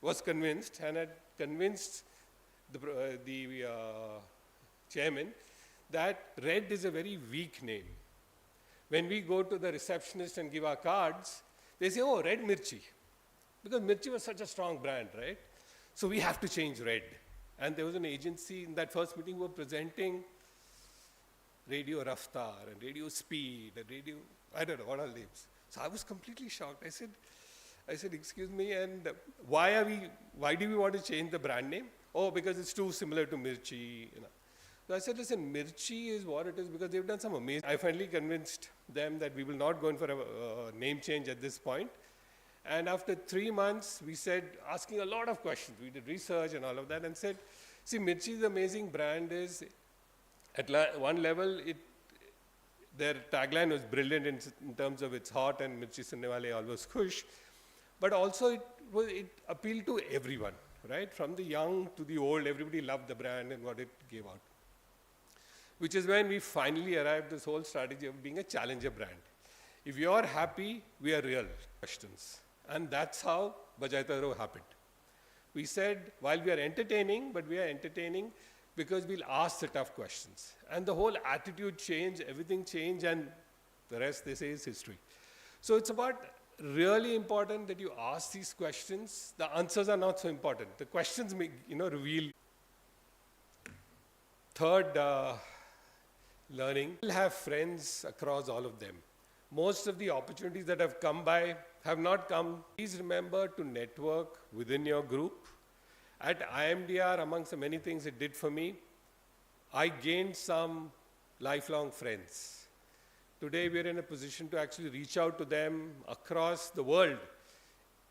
was convinced and had convinced the chairman that red is a very weak name. When we go to the receptionist and give our cards, they say, oh, red mirchi. Because mirchi was such a strong brand, right? So we have to change red. And there was an agency in that first meeting who were presenting radio Raftar and radio Speed and radio, I don't know, what all names. So I was completely shocked. I said, excuse me, and why do we want to change the brand name? Oh, because it's too similar to mirchi. So I said, listen, mirchi is what it is because they've done some amazing. I finally convinced them that we will not go in for a name change at this point. And after 3 months, we said, asking a lot of questions. We did research and all of that and said, see, Mirchi's amazing brand is, at one level, their tagline was brilliant in terms of it's hot and Mirchi sunne wale always khush. But also it appealed to everyone, right? From the young to the old, everybody loved the brand and what it gave out. Which is when we finally arrived at this whole strategy of being a challenger brand. If you're happy, we are real. Questions. And that's how Bajaita Row happened. We said, while we are entertaining, but we are entertaining because we'll ask the tough questions. And the whole attitude changed, everything changed, and the rest, they say, is history. So it's about really important that you ask these questions. The answers are not so important. The questions make, reveal. Third, learning. You'll have friends across all of them. Most of the opportunities that have come by have not come. Please remember to network within your group. At IMDR, amongst the many things it did for me, I gained some lifelong friends. Today we are in a position to actually reach out to them across the world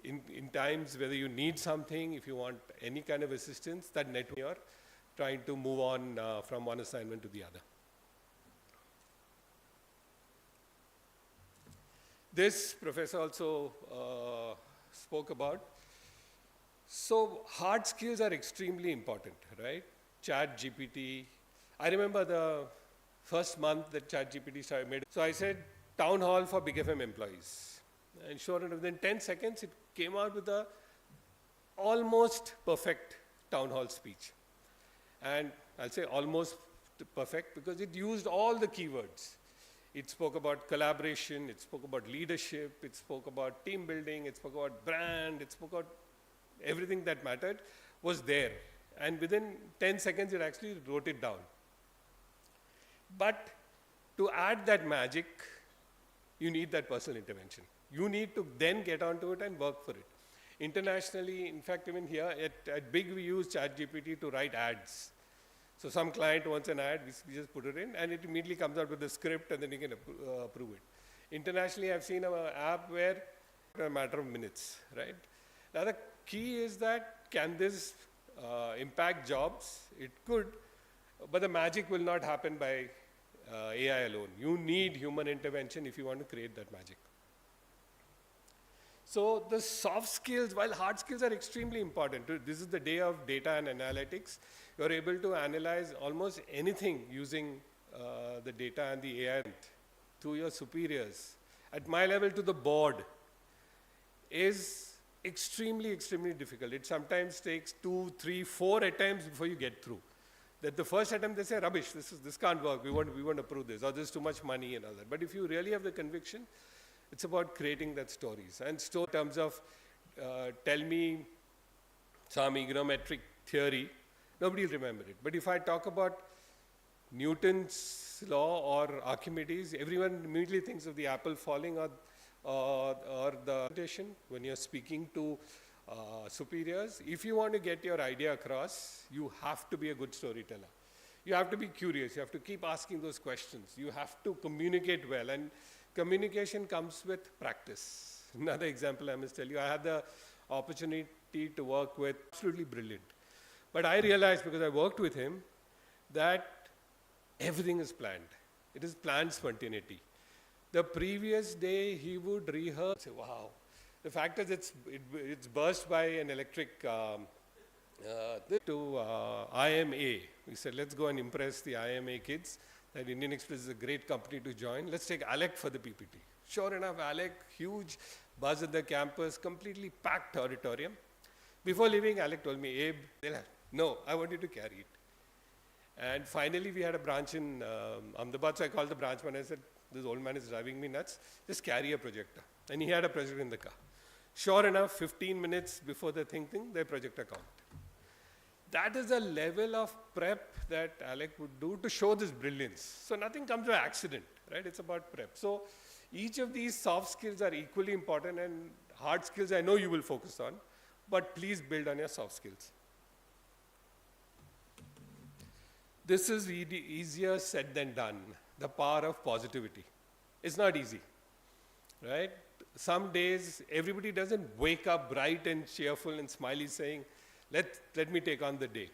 in times whether you need something, if you want any kind of assistance, that network you're trying to move on from one assignment to the other. This professor also spoke about. So hard skills are extremely important, right? Chat GPT. I remember the first month that Chat GPT started made. So I said, town hall for Big FM employees. And sure enough, within 10 seconds, it came out with a almost perfect town hall speech. And I'll say almost perfect because it used all the keywords. It spoke about collaboration, it spoke about leadership, it spoke about team building, it spoke about brand, it spoke about everything that mattered was there. And within 10 seconds, it actually wrote it down. But to add that magic, you need that personal intervention. You need to then get onto it and work for it. Internationally, in fact, even here at Big, we use ChatGPT to write ads. So some client wants an ad, we just put it in, and it immediately comes out with the script, and then you can approve it. Internationally, I've seen an app where in a matter of minutes, right? Now, the key is that can this impact jobs? It could, but the magic will not happen by AI alone. You need human intervention if you want to create that magic. So the soft skills, while hard skills are extremely important, this is the day of data and analytics. You're able to analyze almost anything using the data and the AI to your superiors. At my level, to the board, is extremely, extremely difficult. It sometimes takes 2, 3, 4 attempts before you get through. That the first attempt they say, rubbish, this can't work, we won't approve this, or there's too much money and all that. But if you really have the conviction, it's about creating that stories. And in terms of tell me some econometric theory, nobody will remember it. But if I talk about Newton's law or Archimedes, everyone immediately thinks of the apple falling or the presentation when you're speaking to superiors. If you want to get your idea across, you have to be a good storyteller. You have to be curious. You have to keep asking those questions. You have to communicate well. And communication comes with practice. Another example I must tell you, I had the opportunity to work with absolutely brilliant. But I realized, because I worked with him, that everything is planned. It is planned spontaneity. The previous day, he would rehearse, say, wow. The fact is, it's burst by an electric to IMA. We said, let's go and impress the IMA kids. That Indian Express is a great company to join. Let's take Alec for the PPT. Sure enough, Alec, huge buzz at the campus, completely packed auditorium. Before leaving, Alec told me, Abe, no, I want you to carry it. And finally, we had a branch in Ahmedabad, so I called the branch man and I said, this old man is driving me nuts, just carry a projector. And he had a projector in the car. Sure enough, 15 minutes before the thing, their projector count. That is the level of prep that Alec would do to show this brilliance. So nothing comes by accident, right? It's about prep. So each of these soft skills are equally important, and hard skills I know you will focus on, but please build on your soft skills. This is easier said than done, the power of positivity. It's not easy, right? Some days, everybody doesn't wake up bright and cheerful and smiley saying, let me take on the day.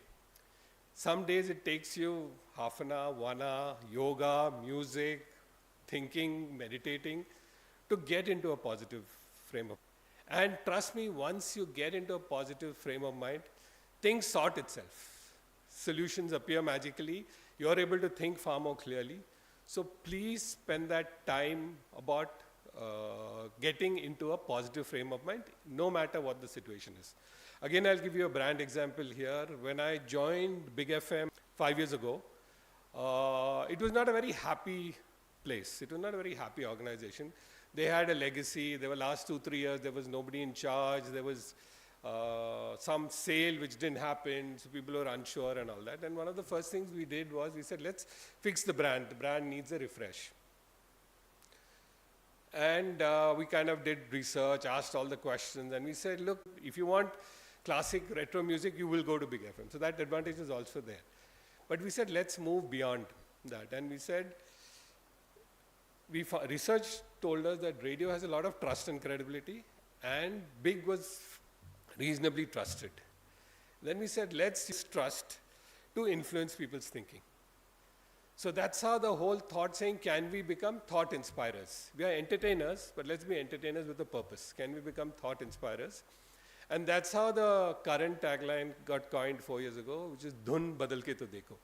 Some days it takes you half an hour, 1 hour, yoga, music, thinking, meditating, to get into a positive frame of mind. And trust me, once you get into a positive frame of mind, things sort itself. Solutions appear magically. You're able to think far more clearly. So please spend that time about getting into a positive frame of mind, no matter what the situation is. Again, I'll give you a brand example here. When I joined Big FM 5 years ago, it was not a very happy place. It was not a very happy organization. They had a legacy. There were last 2-3 years, there was nobody in charge. There was some sale which didn't happen, so people were unsure and all that. And one of the first things we did was we said, let's fix the brand. The brand needs a refresh. And we kind of did research, asked all the questions, and we said, look, if you want classic retro music, you will go to Big FM. So that advantage is also there. But we said, let's move beyond that. And we said, research told us that radio has a lot of trust and credibility, and Big was reasonably trusted. Then we said, let's use trust to influence people's thinking. So that's how the whole thought saying, can we become thought inspirers? We are entertainers, but let's be entertainers with a purpose. Can we become thought inspirers? And that's how the current tagline got coined 4 years ago, which is Dhun Badal Ke To Dekho.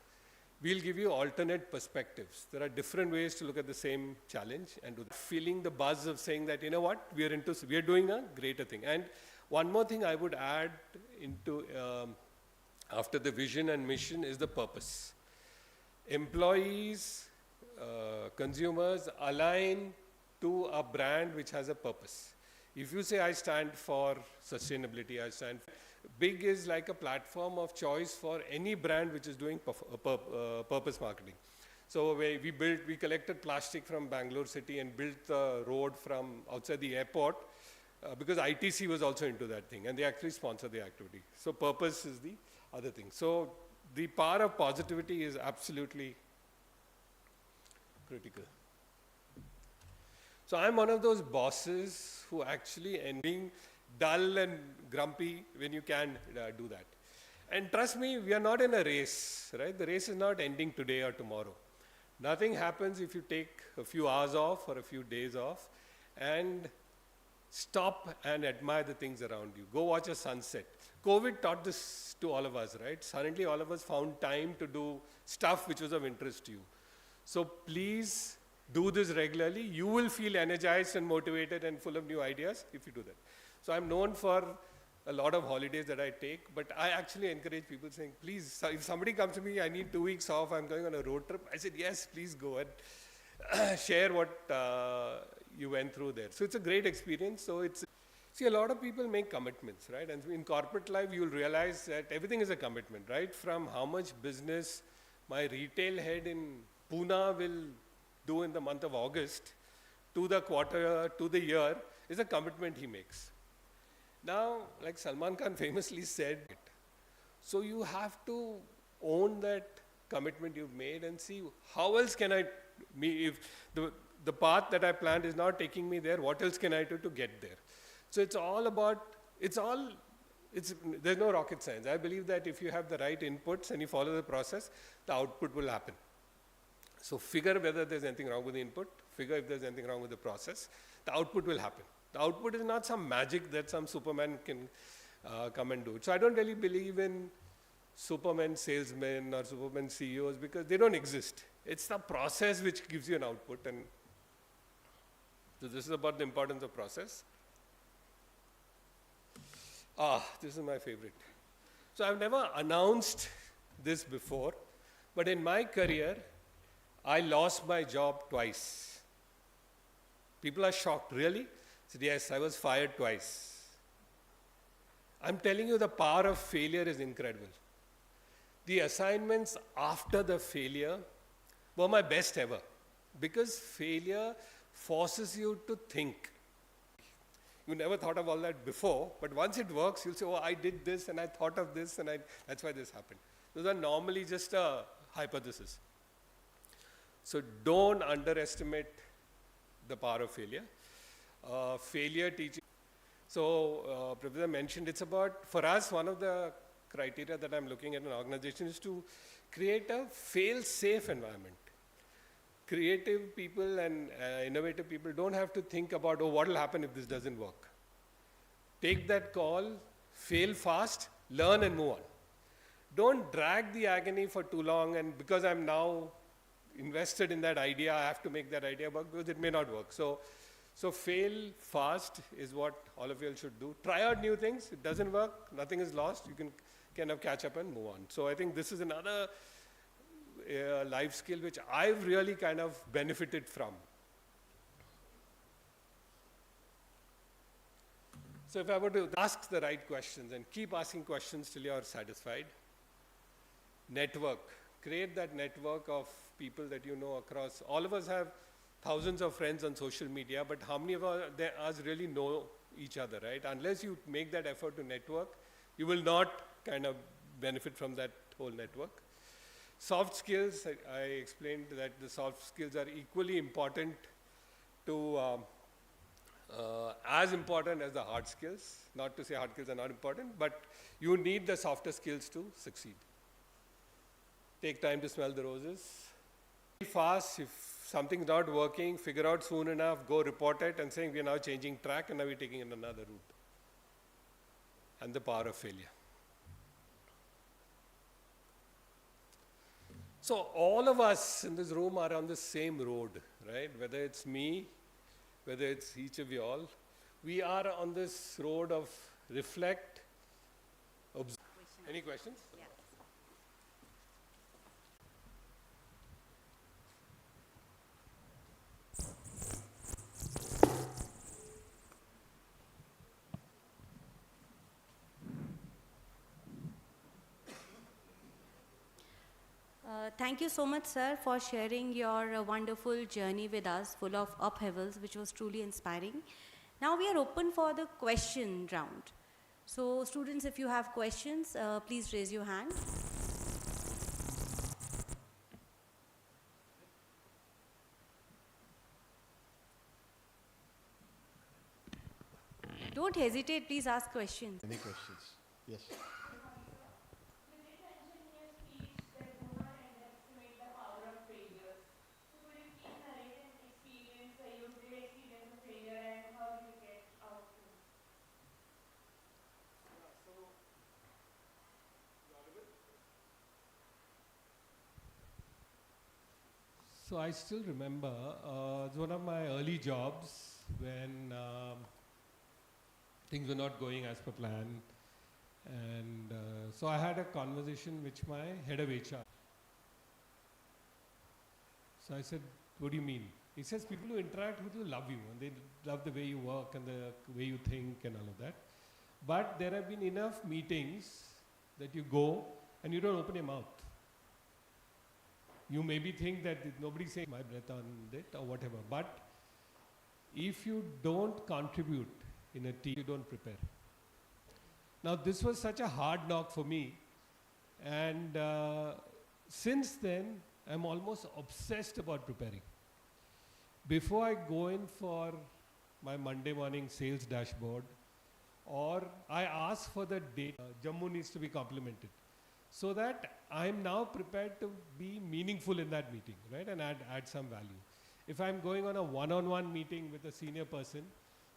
We'll give you alternate perspectives. There are different ways to look at the same challenge and do that. Feeling the buzz of saying that, you know what, we are doing a greater thing. And one more thing I would add into after the vision and mission is the purpose. Employees, consumers align to a brand which has a purpose. If you say, I stand for sustainability, Big is like a platform of choice for any brand which is doing purpose marketing. So we collected plastic from Bangalore city and built the road from outside the airport because ITC was also into that thing, and they actually sponsor the activity. So purpose is the other thing. So the power of positivity is absolutely critical. So I'm one of those bosses who actually end being dull and grumpy when you can do that. And trust me, we are not in a race, right? The race is not ending today or tomorrow. Nothing happens if you take a few hours off or a few days off and stop and admire the things around you. Go watch a sunset. COVID taught this to all of us, right? Suddenly all of us found time to do stuff which was of interest to you. So please do this regularly. You will feel energized and motivated and full of new ideas if you do that. So I'm known for a lot of holidays that I take, but I actually encourage people saying, please, if somebody comes to me, I need 2 weeks off, I'm going on a road trip. I said, yes, please go and share what you went through there. So it's a great experience. So see, a lot of people make commitments, right? And in corporate life, you'll realize that everything is a commitment, right? From how much business my retail head in Pune will do in the month of August to the quarter, to the year, is a commitment he makes. Now, like Salman Khan famously said, so you have to own that commitment you've made and see how else can if the path that I planned is not taking me there, what else can I do to get there? So it's all about, there's no rocket science. I believe that if you have the right inputs and you follow the process, the output will happen. So figure whether there's anything wrong with the input, figure if there's anything wrong with the process, the output will happen. The output is not some magic that some Superman can come and do it. So I don't really believe in Superman salesmen or Superman CEOs because they don't exist. It's the process which gives you an output. And so this is about the importance of process. This is my favorite. So I've never announced this before, but in my career, I lost my job twice. People are shocked. Really? I said, yes, I was fired twice. I'm telling you, the power of failure is incredible. The assignments after the failure were my best ever because failure forces you to think. You never thought of all that before, but once it works, you'll say, oh, I did this and I thought of this and that's why this happened. Those are normally just a hypothesis. So don't underestimate the power of failure. Failure teaching. So Professor mentioned it's about, for us, one of the criteria that I'm looking at an organization is to create a fail-safe environment. Creative people and innovative people don't have to think about, oh, what will happen if this doesn't work. Take that call, fail fast, learn and move on. Don't drag the agony for too long and because I'm now invested in that idea, I have to make that idea work because it may not work. So fail fast is what all of you should do. Try out new things. It doesn't work. Nothing is lost. You can kind of catch up and move on. So I think this is another life skill which I've really kind of benefited from. So if I were to ask the right questions and keep asking questions till you're satisfied, network, create that network of people that you know across. All of us have thousands of friends on social media, but how many of us really know each other, right? Unless you make that effort to network, you will not kind of benefit from that whole network. Soft skills, I explained that the soft skills are equally important to, as important as the hard skills. Not to say hard skills are not important, but you need the softer skills to succeed. Take time to smell the roses. Fast, if something's not working, figure out soon enough, go report it and saying we are now changing track and now we're taking in another route. And the power of failure. So all of us in this room are on the same road, right? Whether it's me, whether it's each of you all, we are on this road of reflect, observe. Any questions? Yeah. Thank you so much, sir, for sharing your wonderful journey with us, full of upheavals, which was truly inspiring. Now we are open for the question round. So, students, if you have questions, please raise your hand. Don't hesitate, please ask questions. Any questions? Yes. So I still remember, it was one of my early jobs when things were not going as per plan. And so I had a conversation with my head of HR. So I said, what do you mean? He says, people who interact with you love you and they love the way you work and the way you think and all of that. But there have been enough meetings that you go and you don't open your mouth. You maybe think that nobody's saying my breath on it or whatever, but if you don't contribute in a team, you don't prepare. Now this was such a hard knock for me, and since then I'm almost obsessed about preparing. Before I go in for my Monday morning sales dashboard, or I ask for the date, Jammu needs to be complemented, so that I'm now prepared to be meaningful in that meeting, right, and add some value. If I'm going on a one-on-one meeting with a senior person,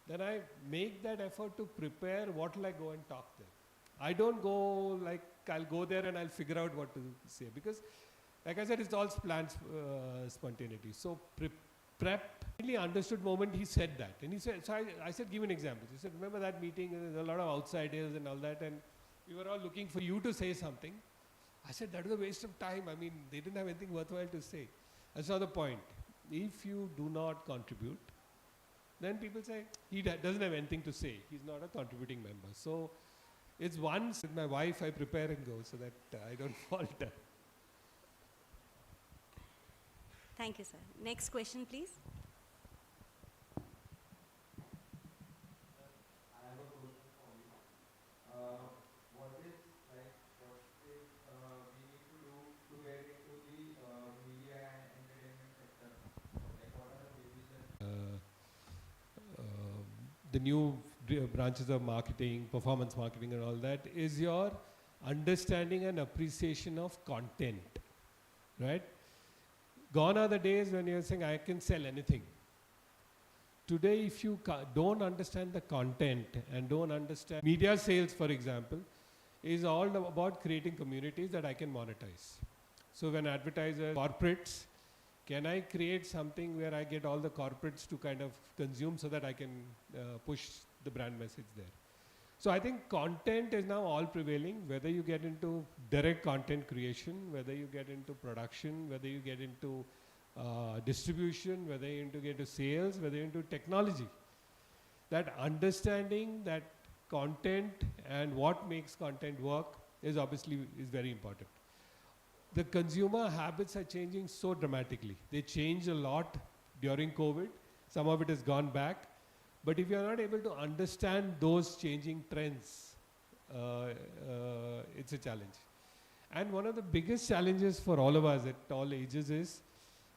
then I make that effort to prepare what will I go and talk there. I don't go like I'll go there and I'll figure out what to say, because like I said, it's all planned spontaneity. So prep, really understood moment he said that. And he said, so I said, give an example. He said, remember that meeting, there's a lot of outsiders and all that, and we were all looking for you to say something. I said, that was a waste of time. I mean, they didn't have anything worthwhile to say. That's not the point. If you do not contribute, then people say, he doesn't have anything to say. He's not a contributing member. So it's once with my wife, I prepare and go so that I don't falter. Thank you, sir. Next question, please. The new branches of marketing, performance marketing and all that, is your understanding and appreciation of content, right? Gone are the days when you're saying, I can sell anything. Today, if you don't understand the content and don't understand, media sales, for example, is all about creating communities that I can monetize. So when advertisers, corporates, can I create something where I get all the corporates to kind of consume so that I can push the brand message there? So I think content is now all prevailing, whether you get into direct content creation, whether you get into production, whether you get into distribution, whether you get into sales, whether you're into technology. That understanding that content and what makes content work is very important. The consumer habits are changing so dramatically. They changed a lot during COVID. Some of it has gone back. But if you are not able to understand those changing trends, it's a challenge. And one of the biggest challenges for all of us at all ages is,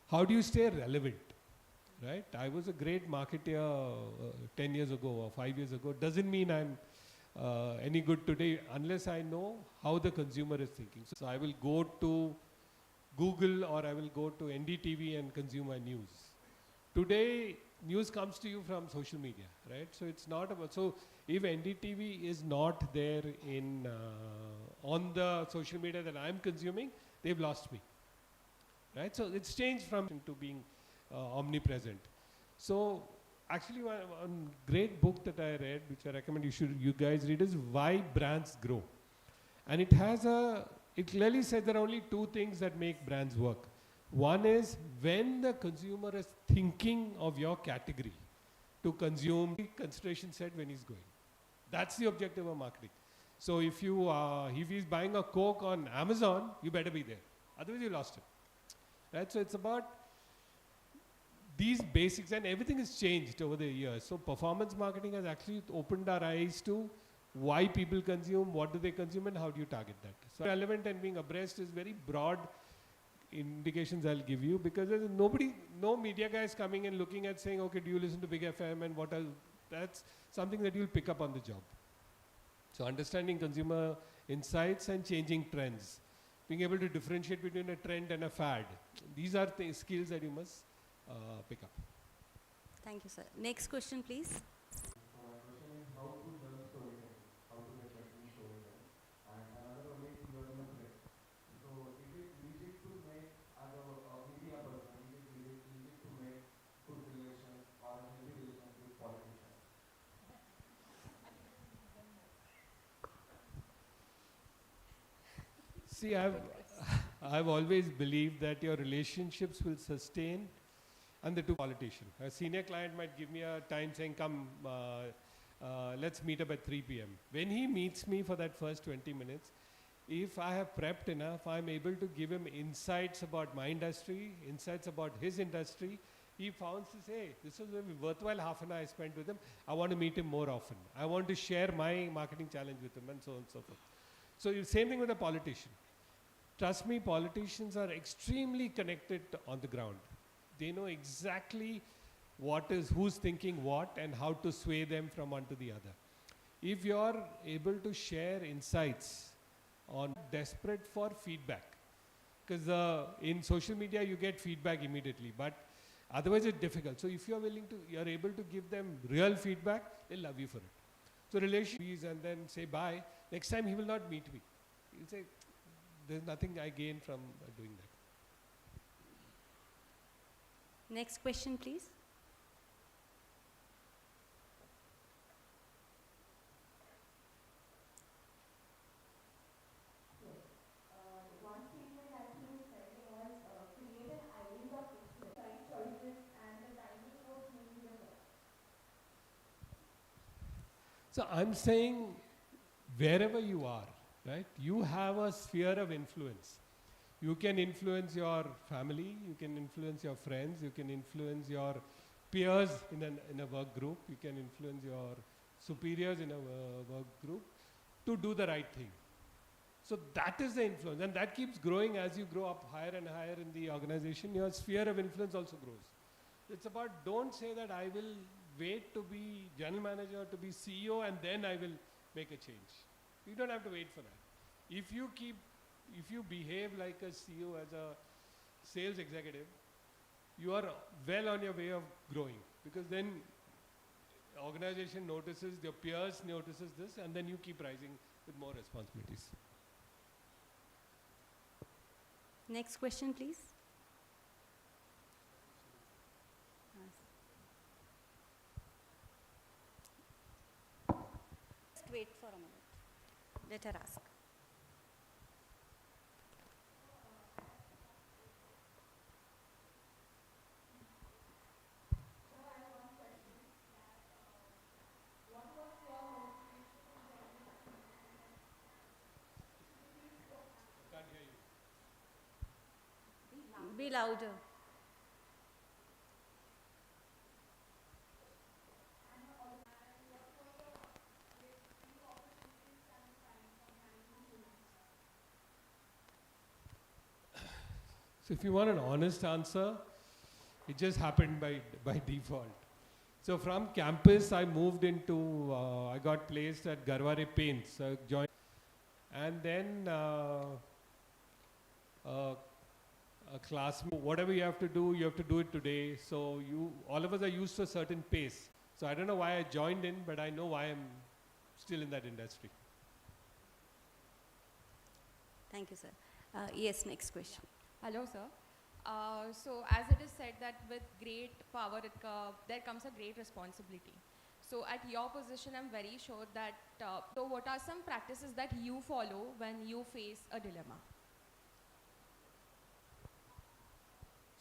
how do you stay relevant? Right? I was a great marketer 10 years ago or 5 years ago. Doesn't mean I'm any good today unless I know how the consumer is thinking. So I will go to Google or I will go to NDTV and consumer news. Today, news comes to you from social media, right? So it's not about, so if NDTV is not there in, on the social media that I'm consuming, they've lost me, right? So it's changed from to being omnipresent. So actually one great book that I read, which I recommend you guys read, is Why Brands Grow. And it clearly says there are only two things that make brands work. One is when the consumer is thinking of your category to consume, consideration set when he's going. That's the objective of marketing. So if he's buying a Coke on Amazon, you better be there. Otherwise you lost him. Right? So it's about these basics, and everything has changed over the years. So performance marketing has actually opened our eyes to why people consume, what do they consume, and how do you target that. So relevant and being abreast is very broad indications I'll give you, because there's no media guys coming and looking at saying, okay, do you listen to Big FM and what else? That's something that you'll pick up on the job. So understanding consumer insights and changing trends, being able to differentiate between a trend and a fad. These are the skills that you must pick up. Thank you, sir. Next question, please. My question is how to learn storytelling, how to get better in storytelling. And another one is you are in a play. So is it easy to make as a media person, is it easy to make good relations or a healthy relations with politicians? See, I've always believed that your relationships will sustain and the two politician. A senior client might give me a time saying, come, let's meet up at 3 p.m. When he meets me for that first 20 minutes, if I have prepped enough, I'm able to give him insights about my industry, insights about his industry. He found to say, this was a worthwhile half an hour I spent with him. I want to meet him more often. I want to share my marketing challenge with him, and so on and so forth. So same thing with a politician. Trust me, politicians are extremely connected on the ground. They know exactly who's thinking what and how to sway them from one to the other. If you're able to share insights on desperate for feedback, because in social media you get feedback immediately, but otherwise it's difficult. So if you're able to give them real feedback, they'll love you for it. So relations, and then say bye. Next time he will not meet me. He'll say, there's nothing I gain from doing that. Next question, please. One statement that you said was create an island of excellence, right choices, and the timing was maybe the best. So I'm saying wherever you are, right, you have a sphere of influence. You can influence your family, you can influence your friends, you can influence your peers in a work group, you can influence your superiors in a work group to do the right thing. So that is the influence, and that keeps growing as you grow up higher and higher in the organization. Your sphere of influence also grows. It's about, don't say that I will wait to be general manager, to be CEO, and then I will make a change. You don't have to wait for that. If you behave like a CEO as a sales executive, you are well on your way of growing, because then organization notices, your peers notices this, and then you keep rising with more responsibilities. Next question, please. Just wait for a minute. Let her ask. What was your motivation Be louder. So if you want an honest answer, it just happened by default. So from campus, I moved into, I got placed at Garware Paints, joined, and then a class, whatever you have to do it today. So all of us are used to a certain pace. So I don't know why I joined in, but I know why I'm still in that industry. Thank you, sir. Yes, next question. Hello, sir. So as it is said that with great power, there comes a great responsibility. So at your position, I'm very sure that, so what are some practices that you follow when you face a dilemma?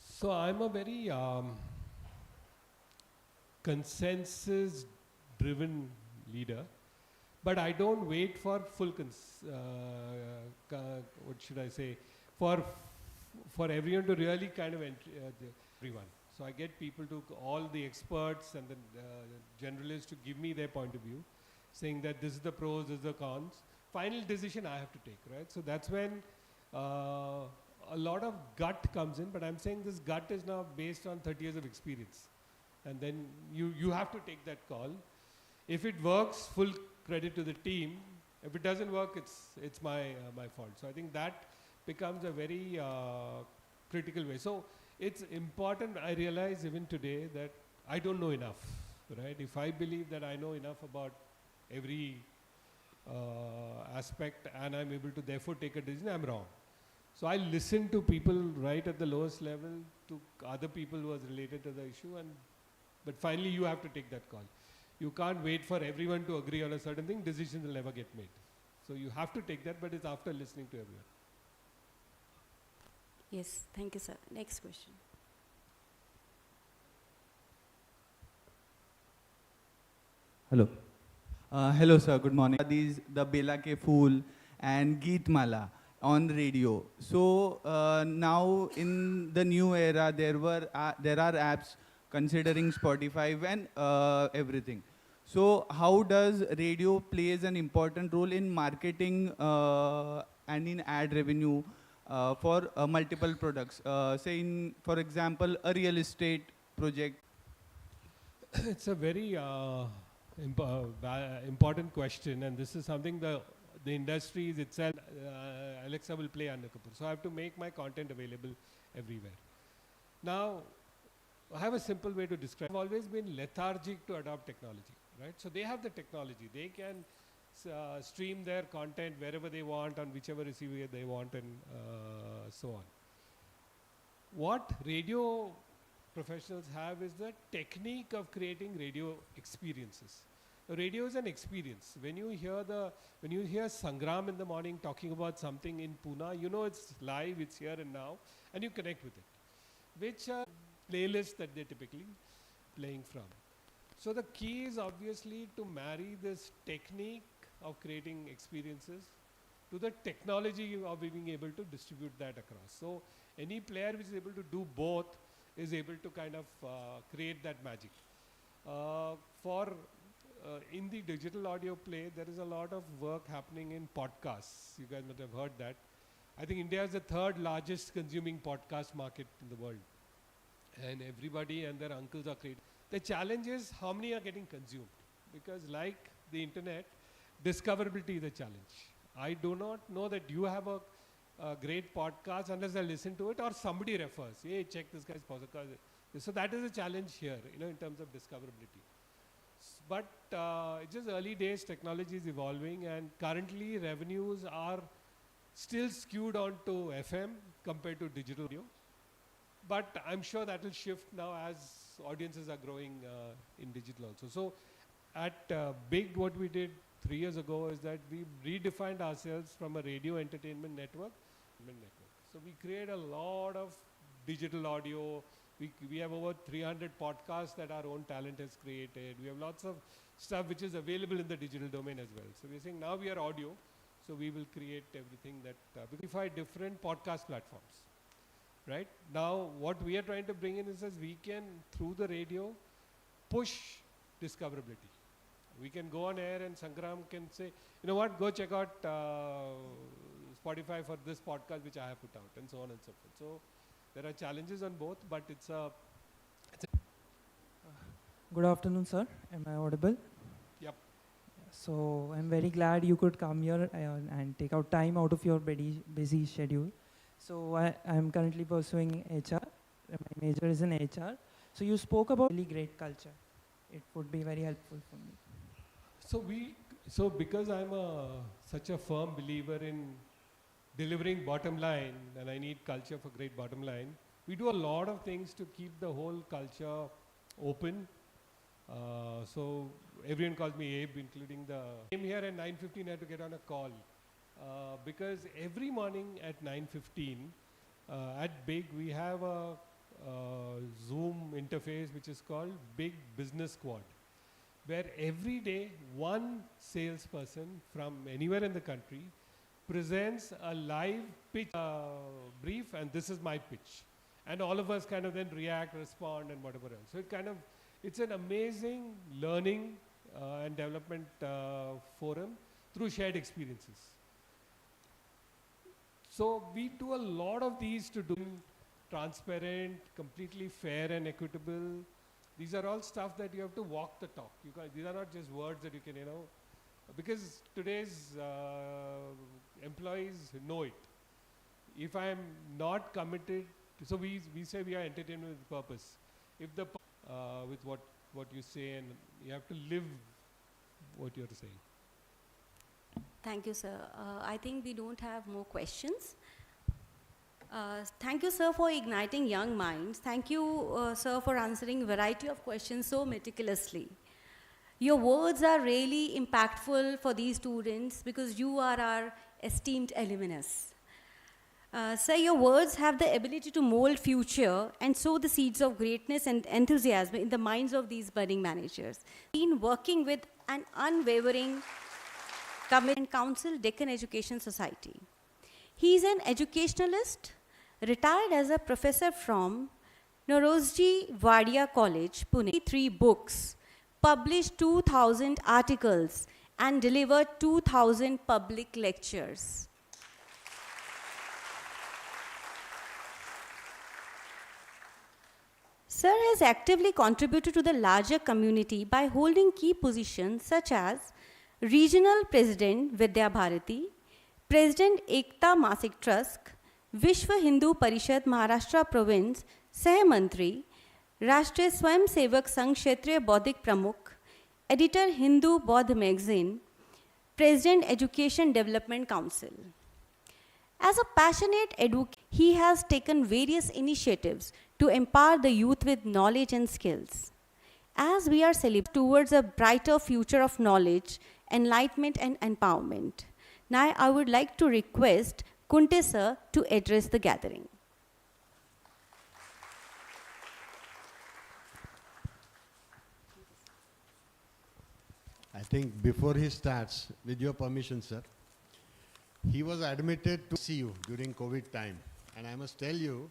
So I'm a very consensus-driven leader, but I don't wait for full, what should I say, for everyone to really kind of everyone. So I get people to, all the experts and the generalists to give me their point of view, saying that this is the pros, this is the cons. Final decision I have to take, right? So that's when a lot of gut comes in, but I'm saying this gut is now based on 30 years of experience. And then you have to take that call. If it works, full credit to the team. If it doesn't work, it's my fault. So I think that becomes a very critical way. So it's important, I realize even today, that I don't know enough, right? If I believe that I know enough about every aspect and I'm able to therefore take a decision, I'm wrong. So I listen to people right at the lowest level, to other people who are related to the issue, but finally you have to take that call. You can't wait for everyone to agree on a certain thing, decisions will never get made. So you have to take that, but it's after listening to everyone. Yes, thank you, sir. Next question. Hello. Hello, sir. Good morning. The Bela Ke Phool and Geet Mala on radio. So now in the new era, there are apps considering Spotify and everything. So how does radio plays an important role in marketing and in ad revenue for multiple products? Say, for example, a real estate project. It's a very important question, and this is something the industry itself, Alexa will play under Kapoor. So I have to make my content available everywhere. Now, I have a simple way to describe. I've always been lethargic to adopt technology, right? So they have the technology. They can stream their content wherever they want, on whichever receiver they want, and so on. What radio professionals have is the technique of creating radio experiences. Radio is an experience. When you hear Sangram in the morning talking about something in Pune, you know it's live, it's here and now, and you connect with it, which are playlists that they're typically playing from. So the key is obviously to marry this technique of creating experiences to the technology of being able to distribute that across. So any player which is able to do both is able to kind of create that magic. In the digital audio play, there is a lot of work happening in podcasts. You guys might have heard that. I think India is the third largest consuming podcast market in the world. And everybody and their uncles are creating. The challenge is how many are getting consumed. Because like the internet, discoverability is a challenge. I do not know that you have a great podcast unless I listen to it or somebody refers. Hey, check this guy's podcast. So that is a challenge here, in terms of discoverability. But it's just early days, technology is evolving, and currently revenues are still skewed onto FM compared to digital audio. But I'm sure that will shift now as audiences are growing in digital also. So at Big, what we did 3 years ago is that we redefined ourselves from a radio entertainment network. So we create a lot of digital audio. We have over 300 podcasts that our own talent has created. We have lots of stuff which is available in the digital domain as well. So we're saying now we are audio, so we will create everything that, we find different podcast platforms. right? Now, what we are trying to bring in is that we can, through the radio, push discoverability. We can go on air and Sangram can say, you know what, go check out Spotify for this podcast which I have put out, and so on and so forth. So there are challenges on both, but it's a Good afternoon, sir. Am I audible? Yep. So I'm very glad you could come here and take out time out of your busy schedule. So I'm currently pursuing HR. My major is in HR. So you spoke about really great culture. It would be very helpful for me. So because I'm such a firm believer in delivering bottom line, and I need culture for great bottom line, we do a lot of things to keep the whole culture open. So everyone calls me Abe, including the... I came here at 9:15, I had to get on a call. Because every morning at 9:15, at Big, we have a Zoom interface which is called Big Business Squad, where every day one salesperson from anywhere in the country presents a live pitch brief, and this is my pitch. And all of us kind of then react, respond, and whatever else. So it's an amazing learning and development forum through shared experiences. So we do a lot of these to do transparent, completely fair and equitable. These are all stuff that you have to walk the talk. These are not just words that you can, because today's employees know it. If I am not committed, so we say we are entertainment with purpose. If the with what you say, and you have to live what you are saying. Thank you, sir. I think we don't have more questions. Thank you, sir, for igniting young minds. Thank you, sir, for answering a variety of questions so meticulously. Your words are really impactful for these students because you are our esteemed alumnus. Sir, your words have the ability to mold future and sow the seeds of greatness and enthusiasm in the minds of these budding managers. In working with an unwavering commitment and counsel Deccan Education Society. He is an educationalist, retired as a professor from Norozji Wadia College, Pune. 3 books, published 2,000 articles, and delivered 2,000 public lectures. Sir has actively contributed to the larger community by holding key positions such as Regional President Vidya Bharati, President Ekta Masik Trust, Vishwa Hindu Parishad Maharashtra Province Sah Mantri, Rashtriya Swayam Sevak Sangh Kshetriya Bauddhik Pramukh, Editor Hindu Bauddh Magazine, President Education Development Council. As a passionate educator, he has taken various initiatives to empower the youth with knowledge and skills. As we are celebrating towards a brighter future of knowledge, enlightenment and empowerment, now I would like to request Kunte sir to address the gathering. I think before he starts, with your permission, sir, he was admitted to CU during COVID time, and I must tell you,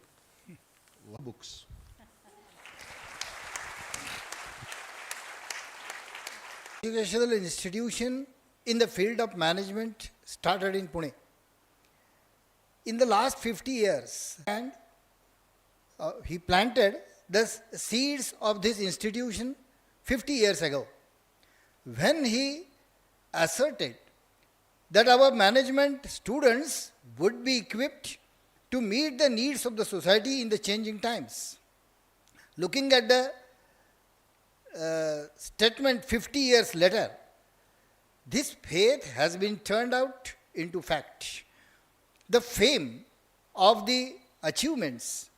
books. Educational institution in the field of management started in Pune. In the last 50 years, and he planted the seeds of this institution 50 years ago, when he asserted that our management students would be equipped to meet the needs of the society in the changing times. Looking at the statement 50 years later, this faith has been turned out into fact. The fame of the achievements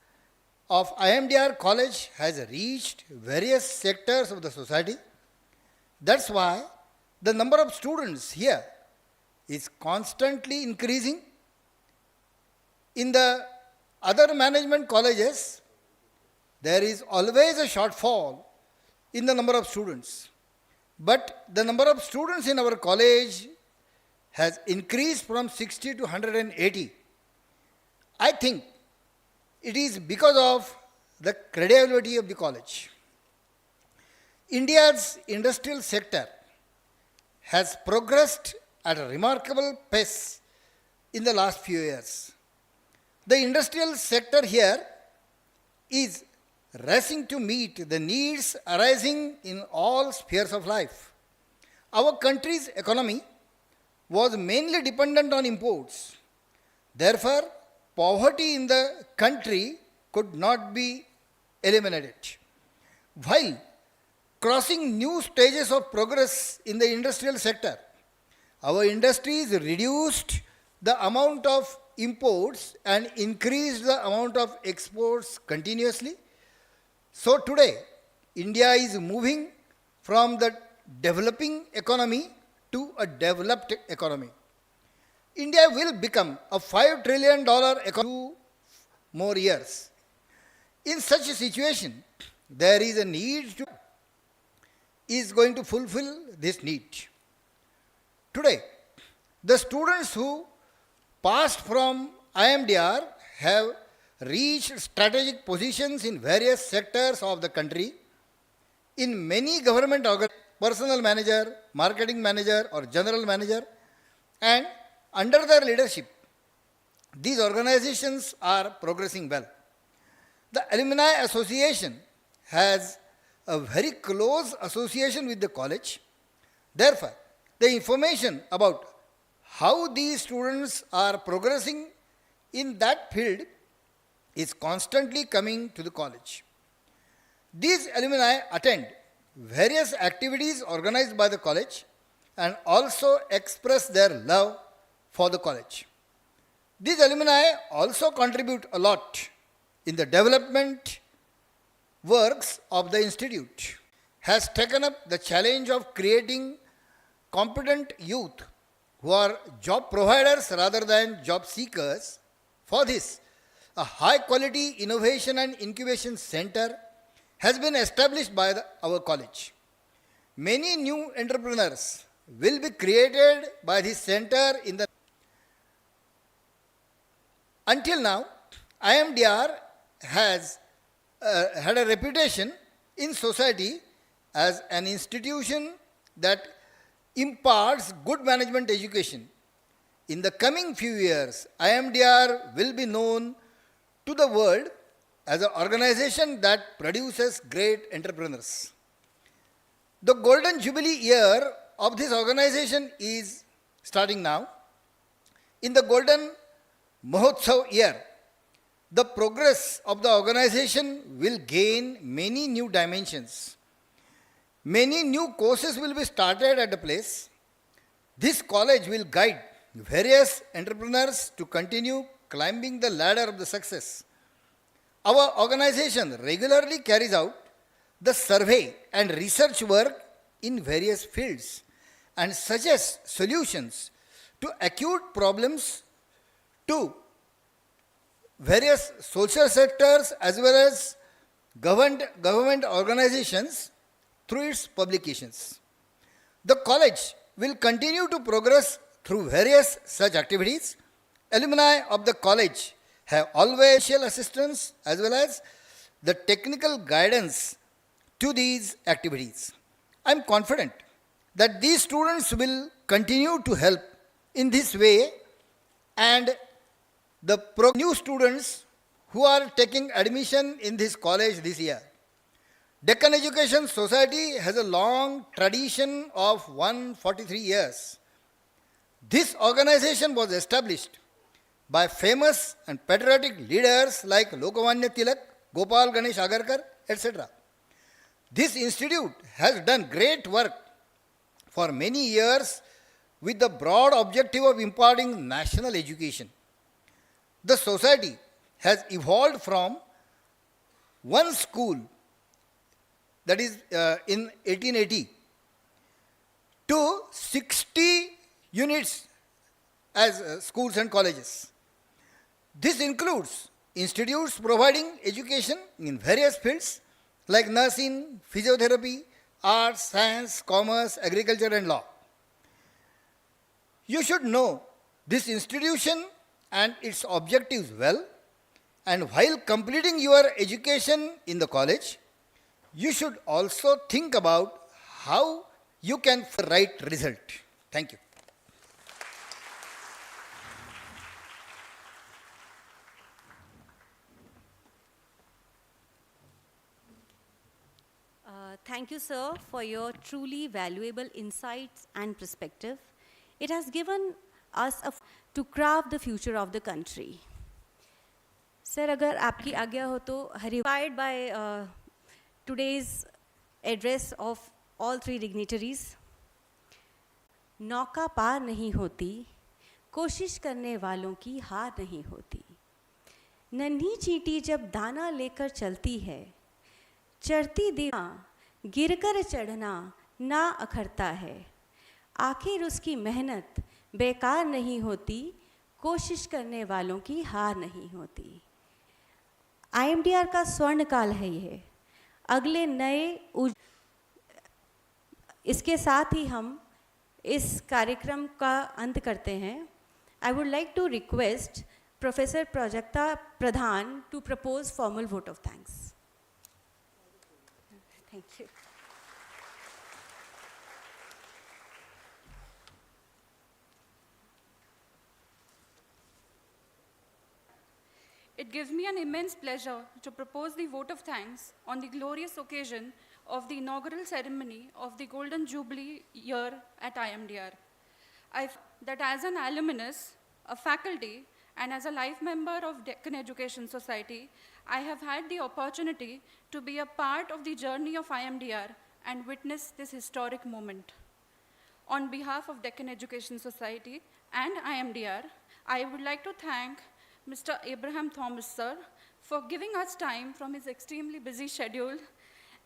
of IMDR college has reached various sectors of the society. That's why the number of students here is constantly increasing. In the other management colleges, there is always a shortfall in the number of students. But the number of students in our college has increased from 60 to 180. I think it is because of the credibility of the college. India's industrial sector has progressed at a remarkable pace in the last few years. The industrial sector here is racing to meet the needs arising in all spheres of life. Our country's economy was mainly dependent on imports. Therefore, poverty in the country could not be eliminated. While crossing new stages of progress in the industrial sector, our industries reduced the amount of imports and increased the amount of exports continuously. So today, India is moving from the developing economy to a developed economy. India will become a $5 trillion economy in 2 more years. In such a situation, there is a need to is going to fulfill this need. Today, the students who passed from IMDR have reached strategic positions in various sectors of the country. In many government organizations, personal manager, marketing manager or general manager, and under their leadership, these organizations are progressing well. The Alumni Association has a very close association with the college. Therefore, the information about how these students are progressing in that field is constantly coming to the college. These alumni attend various activities organized by the college and also express their love for the college. These alumni also contribute a lot in the development works of the institute, has taken up the challenge of creating competent youth who are job providers rather than job seekers. For this, a high quality innovation and incubation center has been established by our college. Many new entrepreneurs will be created by this center in the until now, IMDR has had a reputation in society as an institution that imparts good management education. In the coming few years, IMDR will be known to the world as an organization that produces great entrepreneurs. The golden jubilee year of this organization is starting now. In the golden Mahotsav year, the progress of the organization will gain many new dimensions. Many new courses will be started at the place. This college will guide various entrepreneurs to continue climbing the ladder of the success. Our organization regularly carries out the survey and research work in various fields and suggests solutions to acute problems to various social sectors as well as government organizations through its publications. The college will continue to progress through various such activities. Alumni of the college have always special assistance as well as the technical guidance to these activities. I am confident that these students will continue to help in this way, and the new students who are taking admission in this college this year. Deccan Education Society has a long tradition of 143 years. This organization was established by famous and patriotic leaders like Lokmanya Tilak, Gopal Ganesh Agarkar, etc. This institute has done great work for many years with the broad objective of imparting national education. The society has evolved from one school, that is in 1880, to 60 units as schools and colleges. This includes institutes providing education in various fields like nursing, physiotherapy, arts, science, commerce, agriculture and law. You should know this institution and its objectives well. And while completing your education in the college, you should also think about how you can the right result. Thank you. Thank you, sir, for your truly valuable insights and perspective. It has given us to craft the future of the country. Sir, अगर आपकी आज्ञा हो तो inspired by today's address of all three dignitaries. नौका पार नहीं होती, कोशिश करने वालों की हार नहीं होती. नन्ही चींटी जब दाना लेकर चलती है, चढ़ती दिया गिरकर चढ़ना ना अखरता है. आखिर उसकी मेहनत बेकार नहीं होती, कोशिश करने वालों की हार नहीं होती. IMDR का स्वर्ण काल है ये. अगले नए इसके साथ ही हम इस कार्यक्रम का अंत करते हैं. I would like to request Professor Prajakta Pradhan to propose formal vote of thanks. Thank you. It gives me an immense pleasure to propose the vote of thanks on the glorious occasion of the inaugural ceremony of the Golden Jubilee year at IMDR. I feel that as an alumnus, a faculty, and as a life member of Deccan Education Society, I have had the opportunity to be a part of the journey of IMDR and witness this historic moment. On behalf of Deccan Education Society and IMDR, I would like to thank Mr. Abraham Thomas, sir, for giving us time from his extremely busy schedule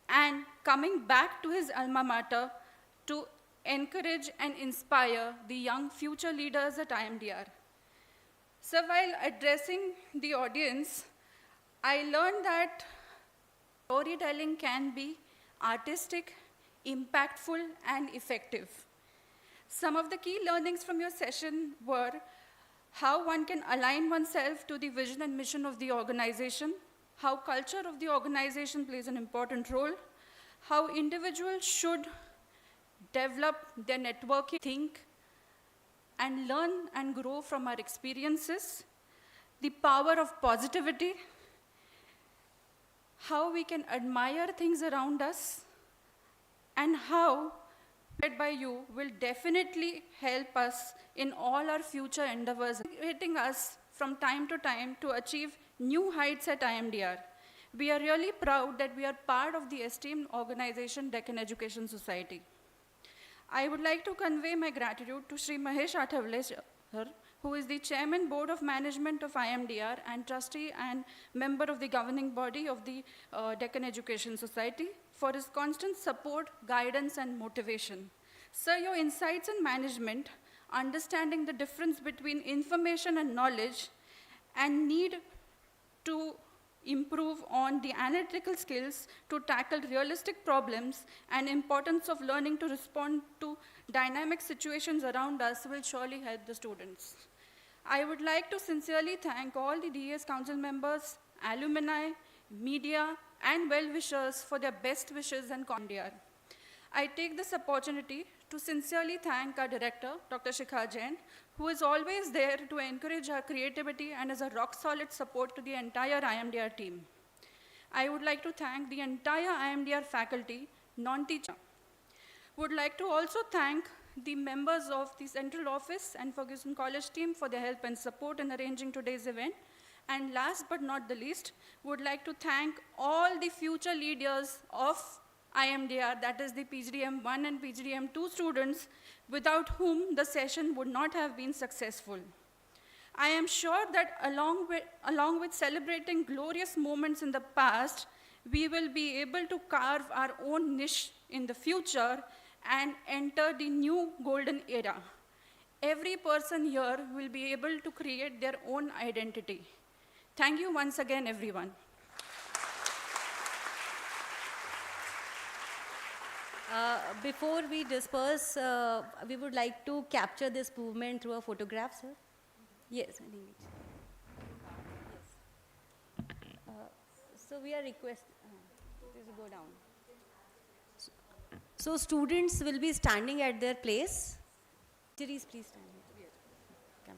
and coming back to his alma mater to encourage and inspire the young future leaders at IMDR. So while addressing the audience, I learned that storytelling can be artistic, impactful, and effective. Some of the key learnings from your session were how one can align oneself to the vision and mission of the organization, how culture of the organization plays an important role, how individuals should develop their networking, think, and learn and grow from our experiences, the power of positivity, how we can admire things around us, and how led by you will definitely help us in all our future endeavors, motivating us from time to time to achieve new heights at IMDR. We are really proud that we are part of the esteemed organization Deccan Education Society. I would like to convey my gratitude to Sri Mahesh Athavale, sir, who is the Chairman Board of Management of IMDR and Trustee and member of the governing body of the Deccan Education Society, for his constant support, guidance, and motivation. Sir, your insights in management, understanding the difference between information and knowledge, and need to improve on the analytical skills to tackle realistic problems and importance of learning to respond to dynamic situations around us will surely help the students. I would like to sincerely thank all the DES Council members, alumni, media, and well-wishers for their best wishes and condia. I take this opportunity to sincerely thank our director, Dr. Shikha Jain, who is always there to encourage our creativity and is a rock-solid support to the entire IMDR team. I would like to thank the entire IMDR faculty, non-teacher. Would like to also thank the members of the central office and Ferguson College team for their help and support in arranging today's event. And last but not the least, would like to thank all the future leaders of IMDR, that is the PGDM 1 and PGDM 2 students, without whom the session would not have been successful. I am sure that along with celebrating glorious moments in the past, we will be able to carve our own niche in the future and enter the new golden era. Every person here will be able to create their own identity. Thank you once again, everyone. Before we disperse, we would like to capture this movement through a photograph, sir. Yes, I think it's. So we are please go down. So students will be standing at their place. Please stand here. Come.